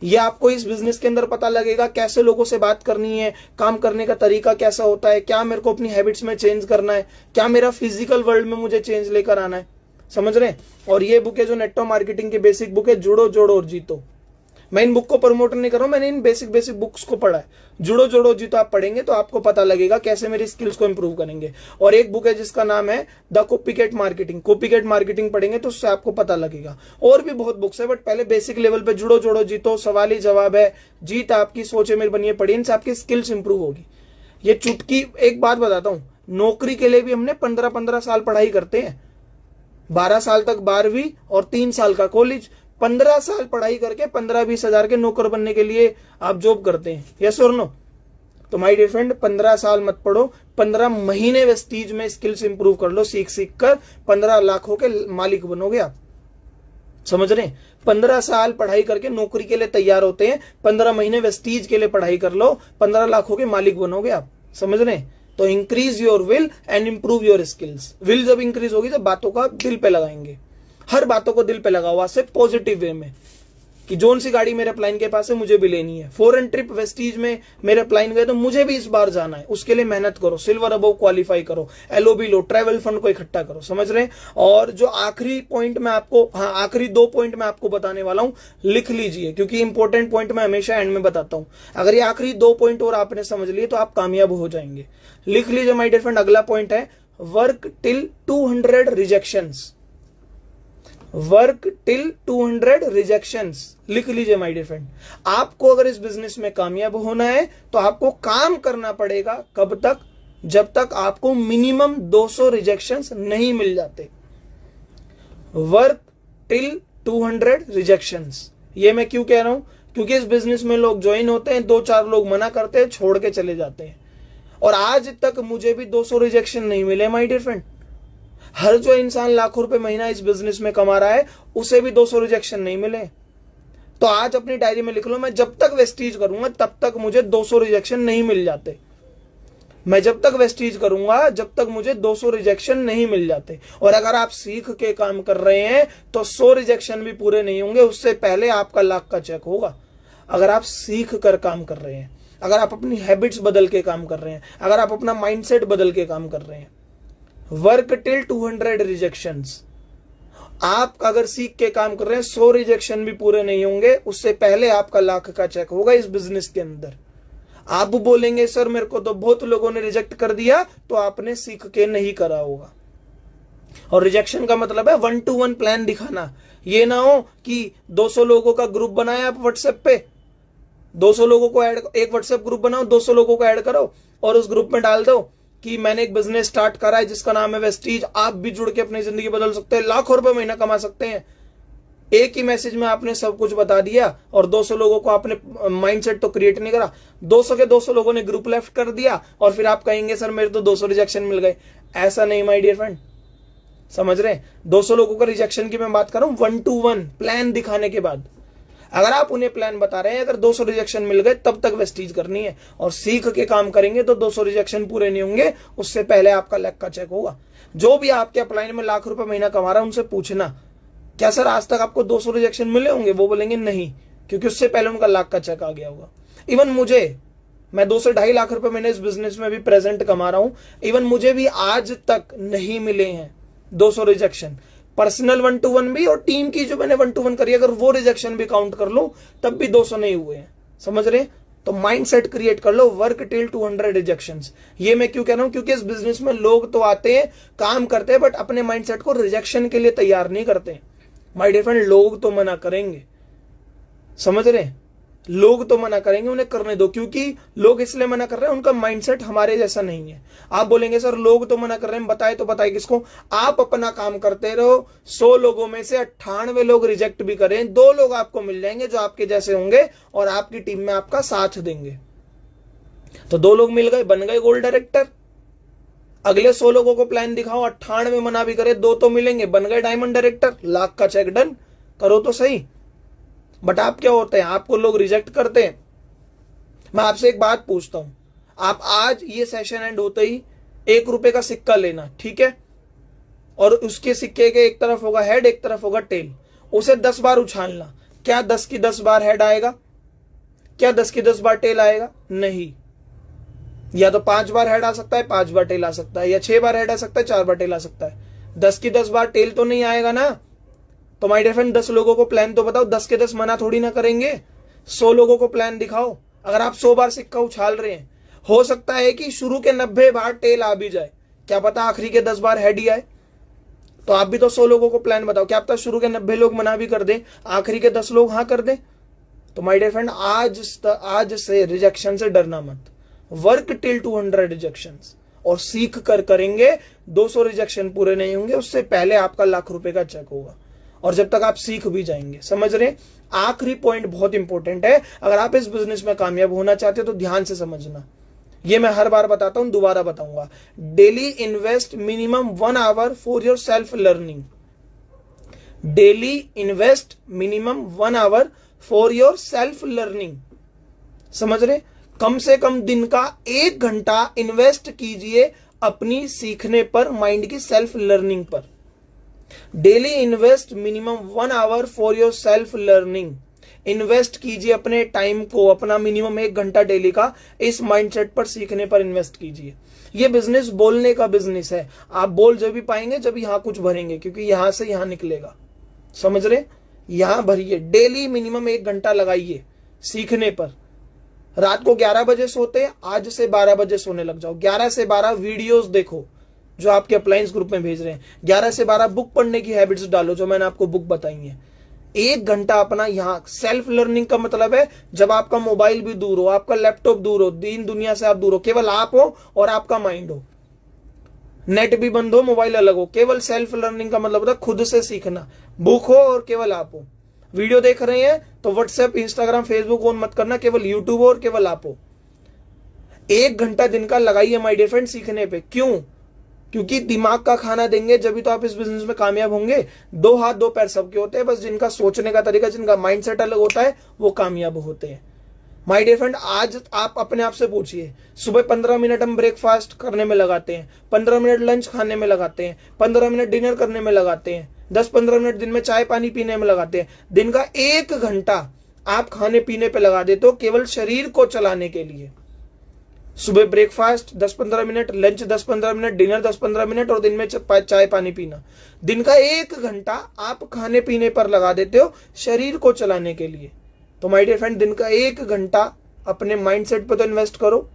ये आपको इस बिजनेस के अंदर पता लगेगा कैसे लोगों से बात करनी है, काम करने का तरीका कैसा होता है, क्या मेरे को अपनी हैबिट्स में चेंज करना है, क्या मेरा फिजिकल वर्ल्ड में मुझे चेंज लेकर आना है। समझ रहे हैं? और ये बुक है जो नेटवर्क मार्केटिंग की बेसिक बुक है, जुड़ो जोड़ो और जीतो। मैं इन बुक को प्रमोट नहीं कर रहा हूं, मैंने इन बेसिक बुक्स को पढ़ा है। जुड़ो जोड़ो जीतो आप पढ़ेंगे तो आपको पता लगेगा कैसे मेरी स्किल्स को इंप्रूव करेंगे। और एक बुक है जिसका नाम है the copycat marketing. Copycat marketing पढ़ेंगे तो उससे आपको पता लगेगा। और भी बहुत बुक्स है, बट पहले बेसिक लेवल पे जुड़ो जोड़ो जीतो, सवाल ही जवाब है, जीत आपकी, सोचे मेरी बनिए, पढ़िए। इनसे आपकी स्किल्स इंप्रूव होगी। ये चुटकी, एक बात बताता हूं, नौकरी के लिए भी हमने 15-15 साल पढ़ाई करते हैं। 12 साल तक 12वीं और 3 साल का कॉलेज। 15 साल पढ़ाई करके 15-20 हजार के नौकर बनने के लिए आप जॉब करते हैं, यस और नो? तो माय डियर फ्रेंड, 15 साल मत पढ़ो, 15 महीने वेस्टीज में स्किल्स इंप्रूव कर लो। सीख सीख कर 15 लाखों के मालिक बनोगे आप। समझ रहे हैं? 15 साल पढ़ाई करके नौकरी के लिए तैयार होते हैं, 15 महीने वेस्टीज के लिए पढ़ाई कर लो, 15 लाखों के मालिक बनोगे आप। समझ रहे हैं? तो increase your will and improve your skills. Will जब इंक्रीज होगी जब बातों का दिल पे लगाएंगे, हर बातों को दिल पे लगा हुआ से पॉजिटिव वे में, कि जोन सी गाड़ी मेरे प्लाइन के पास है मुझे भी लेनी है। फॉरेन ट्रिप वेस्टीज में मेरे प्लाइन गए तो मुझे भी इस बार जाना है, उसके लिए मेहनत करो, सिल्वर अबव क्वालिफाई करो, एलओबी लो, ट्रैवल फंड को इकट्ठा करो। समझ रहे हैं? और जो आखिरी पॉइंट मैं आपको, आखिरी 2 पॉइंट मैं आपको बताने वाला हूं, लिख लीजिए, क्योंकि इंपॉर्टेंट पॉइंट मैं हमेशा एंड में बताता हूं। अगर ये आखिरी 2 पॉइंट और आपने समझ लिए तो आप कामयाब हो जाएंगे। लिख लीजिए माय डियर फ्रेंड, अगला पॉइंट है work till 200 rejections. Work till 200 rejections. लिख लीजिए माय डियर फ्रेंड, आपको अगर इस बिजनेस में कामयाब होना है तो आपको काम करना पड़ेगा। कब तक? जब तक आपको मिनिमम 200 रिजेक्शंस नहीं मिल जाते। Work till 200 rejections. ये मैं क्यों कह रहा हूं? क्योंकि इस बिजनेस में लोग ज्वाइन होते हैं, 2-4 लोग मना करते हैं, छोड़ के चले जाते हैं। और आज तक मुझे भी 200 रिजेक्शन नहीं मिले माय डियर फ्रेंड। हर जो इंसान लाखों रुपए महीना इस बिजनेस में कमा रहा है उसे भी 200 रिजेक्शन नहीं मिले। तो आज अपनी डायरी में लिख लो, मैं जब तक वेस्टीज करूंगा तब तक मुझे 200 रिजेक्शन नहीं मिल जाते। मैं जब तक वेस्टीज करूंगा जब तक मुझे 200 रिजेक्शन नहीं मिल जाते। और अगर आप सीख के काम कर रहे हैं तो 100 रिजेक्शन भी पूरे नहीं होंगे, उससे पहले आपका लाख का चेक होगा। अगर आप सीख कर काम कर रहे हैं, अगर आप अपनी हैबिट्स बदल के काम कर रहे हैं, अगर आप अपना माइंडसेट बदल के काम कर रहे हैं, वर्क टिल 200 रिजेक्शंस। आप अगर सीख के काम कर रहे हैं 100 रिजेक्शन भी पूरे नहीं होंगे, उससे पहले आपका लाख का चेक होगा इस बिजनेस के अंदर। आप बोलेंगे सर मेरे को तो बहुत लोगों ने रिजेक्ट कर दिया, तो आपने सीख के नहीं करा होगा। और रिजेक्शन का मतलब है 1-to-1 प्लान दिखाना। ये ना हो कि 200 लोगों का ग्रुप बनाया आप व्हाट्सएप पे, 200 लोगों को ऐड, एक व्हाट्सएप ग्रुप बनाओ, 200 लोगों को ऐड करो और उस ग्रुप में डाल दो कि मैंने एक बिजनेस स्टार्ट करा है जिसका नाम है वेस्टीज, आप भी जुड़ के अपनी जिंदगी बदल सकते हैं, लाखों रुपए महीना कमा सकते हैं। एक ही मैसेज में आपने सब कुछ बता दिया और 200 लोगों को आपने माइंडसेट तो क्रिएट नहीं करा, 200 के 200 लोगों ने ग्रुप लेफ्ट कर दिया और फिर आप कहेंगे सर मेरे तो 200 रिजेक्शन मिल गए। ऐसा नहीं माय डियर फ्रेंड, समझ रहे हैं? 200 लोगों का रिजेक्शन की मैं बात कर रहा हूं 1-to-1 प्लान दिखाने के बाद। अगर आप उन्हें प्लान बता रहे हैं, अगर 200 रिजेक्शन मिल गए तब तक वेस्टीज करनी है, और सीख के काम करेंगे तो 200 रिजेक्शन पूरे नहीं होंगे, उससे पहले आपका लाख का चेक होगा। जो भी आपके अपलाइन में लाख रुपए महीना कमा रहा है उनसे पूछना क्या सर आज तक आपको 200 रिजेक्शन मिले होंगे? वो बोलेंगे नहीं, क्योंकि उससे पहले उनका लाख का चेक आ गया होगा। इवन मैं 2 से 2.5 लाख रुपए मैंने इस बिजनेस में भी प्रेजेंट कमा रहा हूं, इवन मुझे भी आज तक नहीं मिले हैं 200 रिजेक्शन। पर्सनल 1-to-1 भी और टीम की जो मैंने 1-to-1 करी, अगर वो रिजेक्शन भी काउंट कर लो तब भी 200 नहीं हुए हैं। समझ रहे? तो माइंडसेट क्रिएट कर लो, वर्क टिल 200 रिजेक्शंस। ये मैं क्यों कह रहा हूं? क्योंकि इस बिजनेस में लोग तो आते हैं, काम करते हैं, बट अपने माइंडसेट को रिजेक्शन के लिए तैयार नहीं करते। माय डियर फ्रेंड, लोग तो मना करेंगे, समझ रहे? लोग तो मना करेंगे, उन्हें करने दो। क्योंकि लोग इसलिए मना कर रहे हैं, उनका माइंडसेट हमारे जैसा नहीं है। आप बोलेंगे सर लोग तो मना कर रहे हैं, बताए तो बताए किसको? आप अपना काम करते रहो, 100 लोगों में से 98 लोग रिजेक्ट भी करें, 2 लोग आपको मिल जाएंगे जो आपके जैसे होंगे और आपकी टीम में आपका साथ देंगे। तो 2 लोग मिल गए, बन गए गोल्ड डायरेक्टर। अगले 100 लोगों को प्लान दिखाओ, 98 मना भी करे, 2 तो मिलेंगे, बन गए डायमंड डायरेक्टर, लाख का चेक डन। करो तो सही। बट आप क्या होते हैं, आपको लोग रिजेक्ट करते हैं। मैं आपसे एक बात पूछता हूं, आप आज ये सेशन एंड होते ही 1 रुपए का सिक्का लेना, ठीक है? और उसके सिक्के के एक तरफ होगा हेड, एक तरफ होगा टेल, उसे 10 बार उछालना। क्या 10 की 10 बार हेड आएगा? क्या 10 की 10 बार टेल आएगा? नहीं। या तो 5 बार हेड आ सकता है, 5 बार टेल आ सकता है, या 6 बार हेड आ सकता है, 4 बार टेल आ सकता है। 10 की 10 बार टेल तो नहीं आएगा ना। तो माय डियर फ्रेंड, 10 लोगों को प्लान तो बताओ, 10 के 10 मना थोड़ी ना करेंगे। 100 लोगों को प्लान दिखाओ। अगर आप 100 बार सिक्का उछाल रहे हैं, हो सकता है कि शुरू के 90 बार टेल आ भी जाए, क्या पता आखिरी के 10 बार हेड ही आए। तो आप भी तो 100 लोगों को प्लान बताओ, क्या पता शुरू के 90 लोग मना भी कर दें, आखिरी के 10 लोग हाँ कर दें। तो माय डियर फ्रेंड, आज से रिजेक्शन से डरना मत। वर्क टिल 200 रिजेक्शंस, और सीख कर करेंगे, 200 रिजेक्शन पूरे नहीं होंगे, उससे पहले आपका लाख रुपए का चेक होगा। और जब तक आप सीख भी जाएंगे, समझ रहे? आखिरी पॉइंट बहुत इंपॉर्टेंट है, अगर आप इस बिजनेस में कामयाब होना चाहते हो तो ध्यान से समझना। ये मैं हर बार बताता हूं, दोबारा बताऊंगा। Daily invest minimum 1 hour for your self learning. Daily invest minimum 1 hour for your self learning. समझ रहे? कम से कम दिन का 1 घंटा इन्वेस्ट कीजिए अपनी सीखने पर, माइंड की सेल्फ लर्निंग पर। Daily invest minimum 1 hour for your self learning. Invest कीजिए अपने टाइम को, अपना मिनिमम 1 घंटा डेली का इस माइंडसेट पर, सीखने पर इन्वेस्ट कीजिए। ये बिजनेस बोलने का बिजनेस है। आप बोल जब भी पाएंगे जब यहां कुछ भरेंगे, क्योंकि यहां से यहां निकलेगा। समझ रहे? यहां भरिए, डेली मिनिमम 1 घंटा लगाइए सीखने पर। रात को 11 बजे सोते हैं, आज से 12 बजे सोने लग जाओ। 11 से 12 वीडियोस देखो जो आपके अप्लायंस ग्रुप में भेज रहे हैं। 11 से 12 बुक पढ़ने की हैबिट्स डालो, जो मैंने आपको बुक बताई है। 1 घंटा अपना यहाँ सेल्फ लर्निंग का मतलब है जब आपका मोबाइल भी दूर हो, आपका लैपटॉप दूर हो, दीन दुनिया से आप दूर हो, केवल आप हो और आपका माइंड हो, नेट भी बंद हो, मोबाइल अलग हो। केवल सेल्फ लर्निंग का मतलब होता है खुद से सीखना। बुक हो और केवल आप हो। वीडियो देख रहे हैं तो व्हाट्सएप, इंस्टाग्राम, फेसबुक ऑन मत करना, केवल यूट्यूब और केवल आप हो। 1 घंटा दिन का लगाइए माय डियर फ्रेंड सीखने पे। क्यों? क्योंकि दिमाग का खाना देंगे जब तो आप इस बिजनेस में कामयाब होंगे। 2 हाथ 2 पैर सबके होते हैं, बस जिनका सोचने का तरीका, जिनका माइंडसेट अलग होता है वो कामयाब होते हैं। माय डियर फ्रेंड, आज आप अपने आप से पूछिए, सुबह 15 मिनट हम ब्रेकफास्ट करने में लगाते हैं, 15 मिनट लंच खाने में लगाते हैं, 15 मिनट डिनर करने में लगाते हैं, 10-15 मिनट दिन में चाय पानी पीने में लगाते हैं। दिन का 1 घंटा आप खाने पीने पे लगा देते हो केवल शरीर को चलाने के लिए। सुबह breakfast 10-15 minute, lunch 10-15 minute, dinner 10-15 minute और दिन में चाय पानी पीना। दिन का 1 घंटा आप खाने पीने पर लगा देते हो शरीर को चलाने के लिए। तो माय डियर फ्रेंड, दिन का 1 घंटा अपने माइंडसेट पे तो इन्वेस्ट करो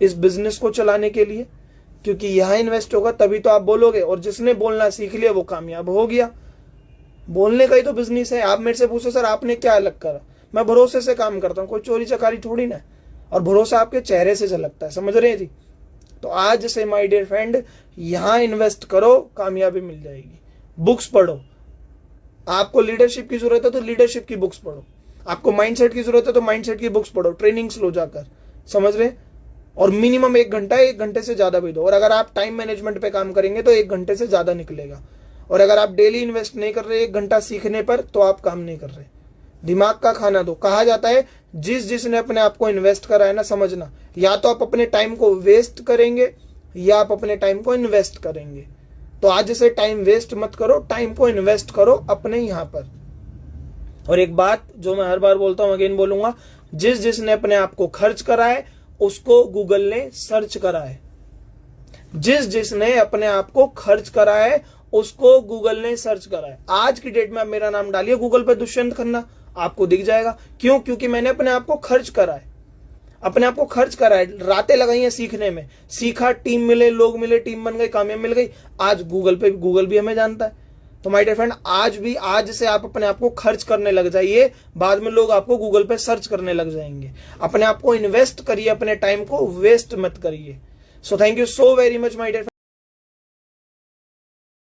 इस बिजनेस को चलाने के लिए, क्योंकि यहां इन्वेस्ट होगा तभी तो आप बोलोगे। और जिसने बोलना सीख लिया वो कामयाब हो गया। बोलने का ही तो बिजनेस है। आप मेरे से पूछो सर आपने क्या अलग करा, मैं भरोसे से काम करता हूं, कोई चोरी चकारी थोड़ी ना। और भरोसा आपके चेहरे से झलकता है, समझ रहे हैं जी। तो आज से माय डियर फ्रेंड यहां इन्वेस्ट करो, कामयाबी मिल जाएगी। बुक्स पढ़ो, आपको लीडरशिप की जरूरत है तो लीडरशिप की बुक्स पढ़ो, आपको माइंडसेट की जरूरत है तो माइंडसेट की बुक्स पढ़ो, ट्रेनिंग्स लो जाकर, समझ रहे। और मिनिमम 1 घंटा, 1 घंटे से ज्यादा भी दो। और अगर आप टाइम मैनेजमेंट पे काम करेंगे तो 1 घंटे से ज्यादा निकलेगा। और अगर आप डेली इन्वेस्ट नहीं कर रहे 1 घंटा सीखने पर, तो आप काम नहीं कर रहे। दिमाग का खाना दो। कहा जाता है जिसने अपने आप को इन्वेस्ट करा है ना, समझना, या तो आप अपने टाइम को वेस्ट करेंगे या आप अपने टाइम को इन्वेस्ट करेंगे। तो आज से टाइम वेस्ट मत करो, टाइम को इन्वेस्ट करो अपने यहां पर। और एक बात जो मैं हर बार बोलता हूं, अगेन बोलूंगा, जिसने अपने आप को खर्च करा है उसको गूगल ने सर्च करा है। जिसने अपने आप को खर्च करा है उसको गूगल ने सर्च करा है। आज की डेट में आप मेरा नाम डालिए गूगल पे, दुष्यंत खन्ना, आपको दिख जाएगा। क्यों? क्योंकि मैंने अपने आप को खर्च करा है, अपने आप को खर्च करा है, रातें लगाई हैं सीखने में, सीखा, टीम मिले, लोग मिले, टीम बन गई, कामयाब मिल गई। आज गूगल पे, गूगल भी हमें जानता है। तो माय डियर फ्रेंड, आज से आप अपने आप को खर्च करने लग जाइए, बाद में लोग आपको गूगल पे सर्च करने लग जाएंगे। अपने आप को इन्वेस्ट करिए, अपने टाइम को वेस्ट मत करिए। So thank you so very much my dear friend.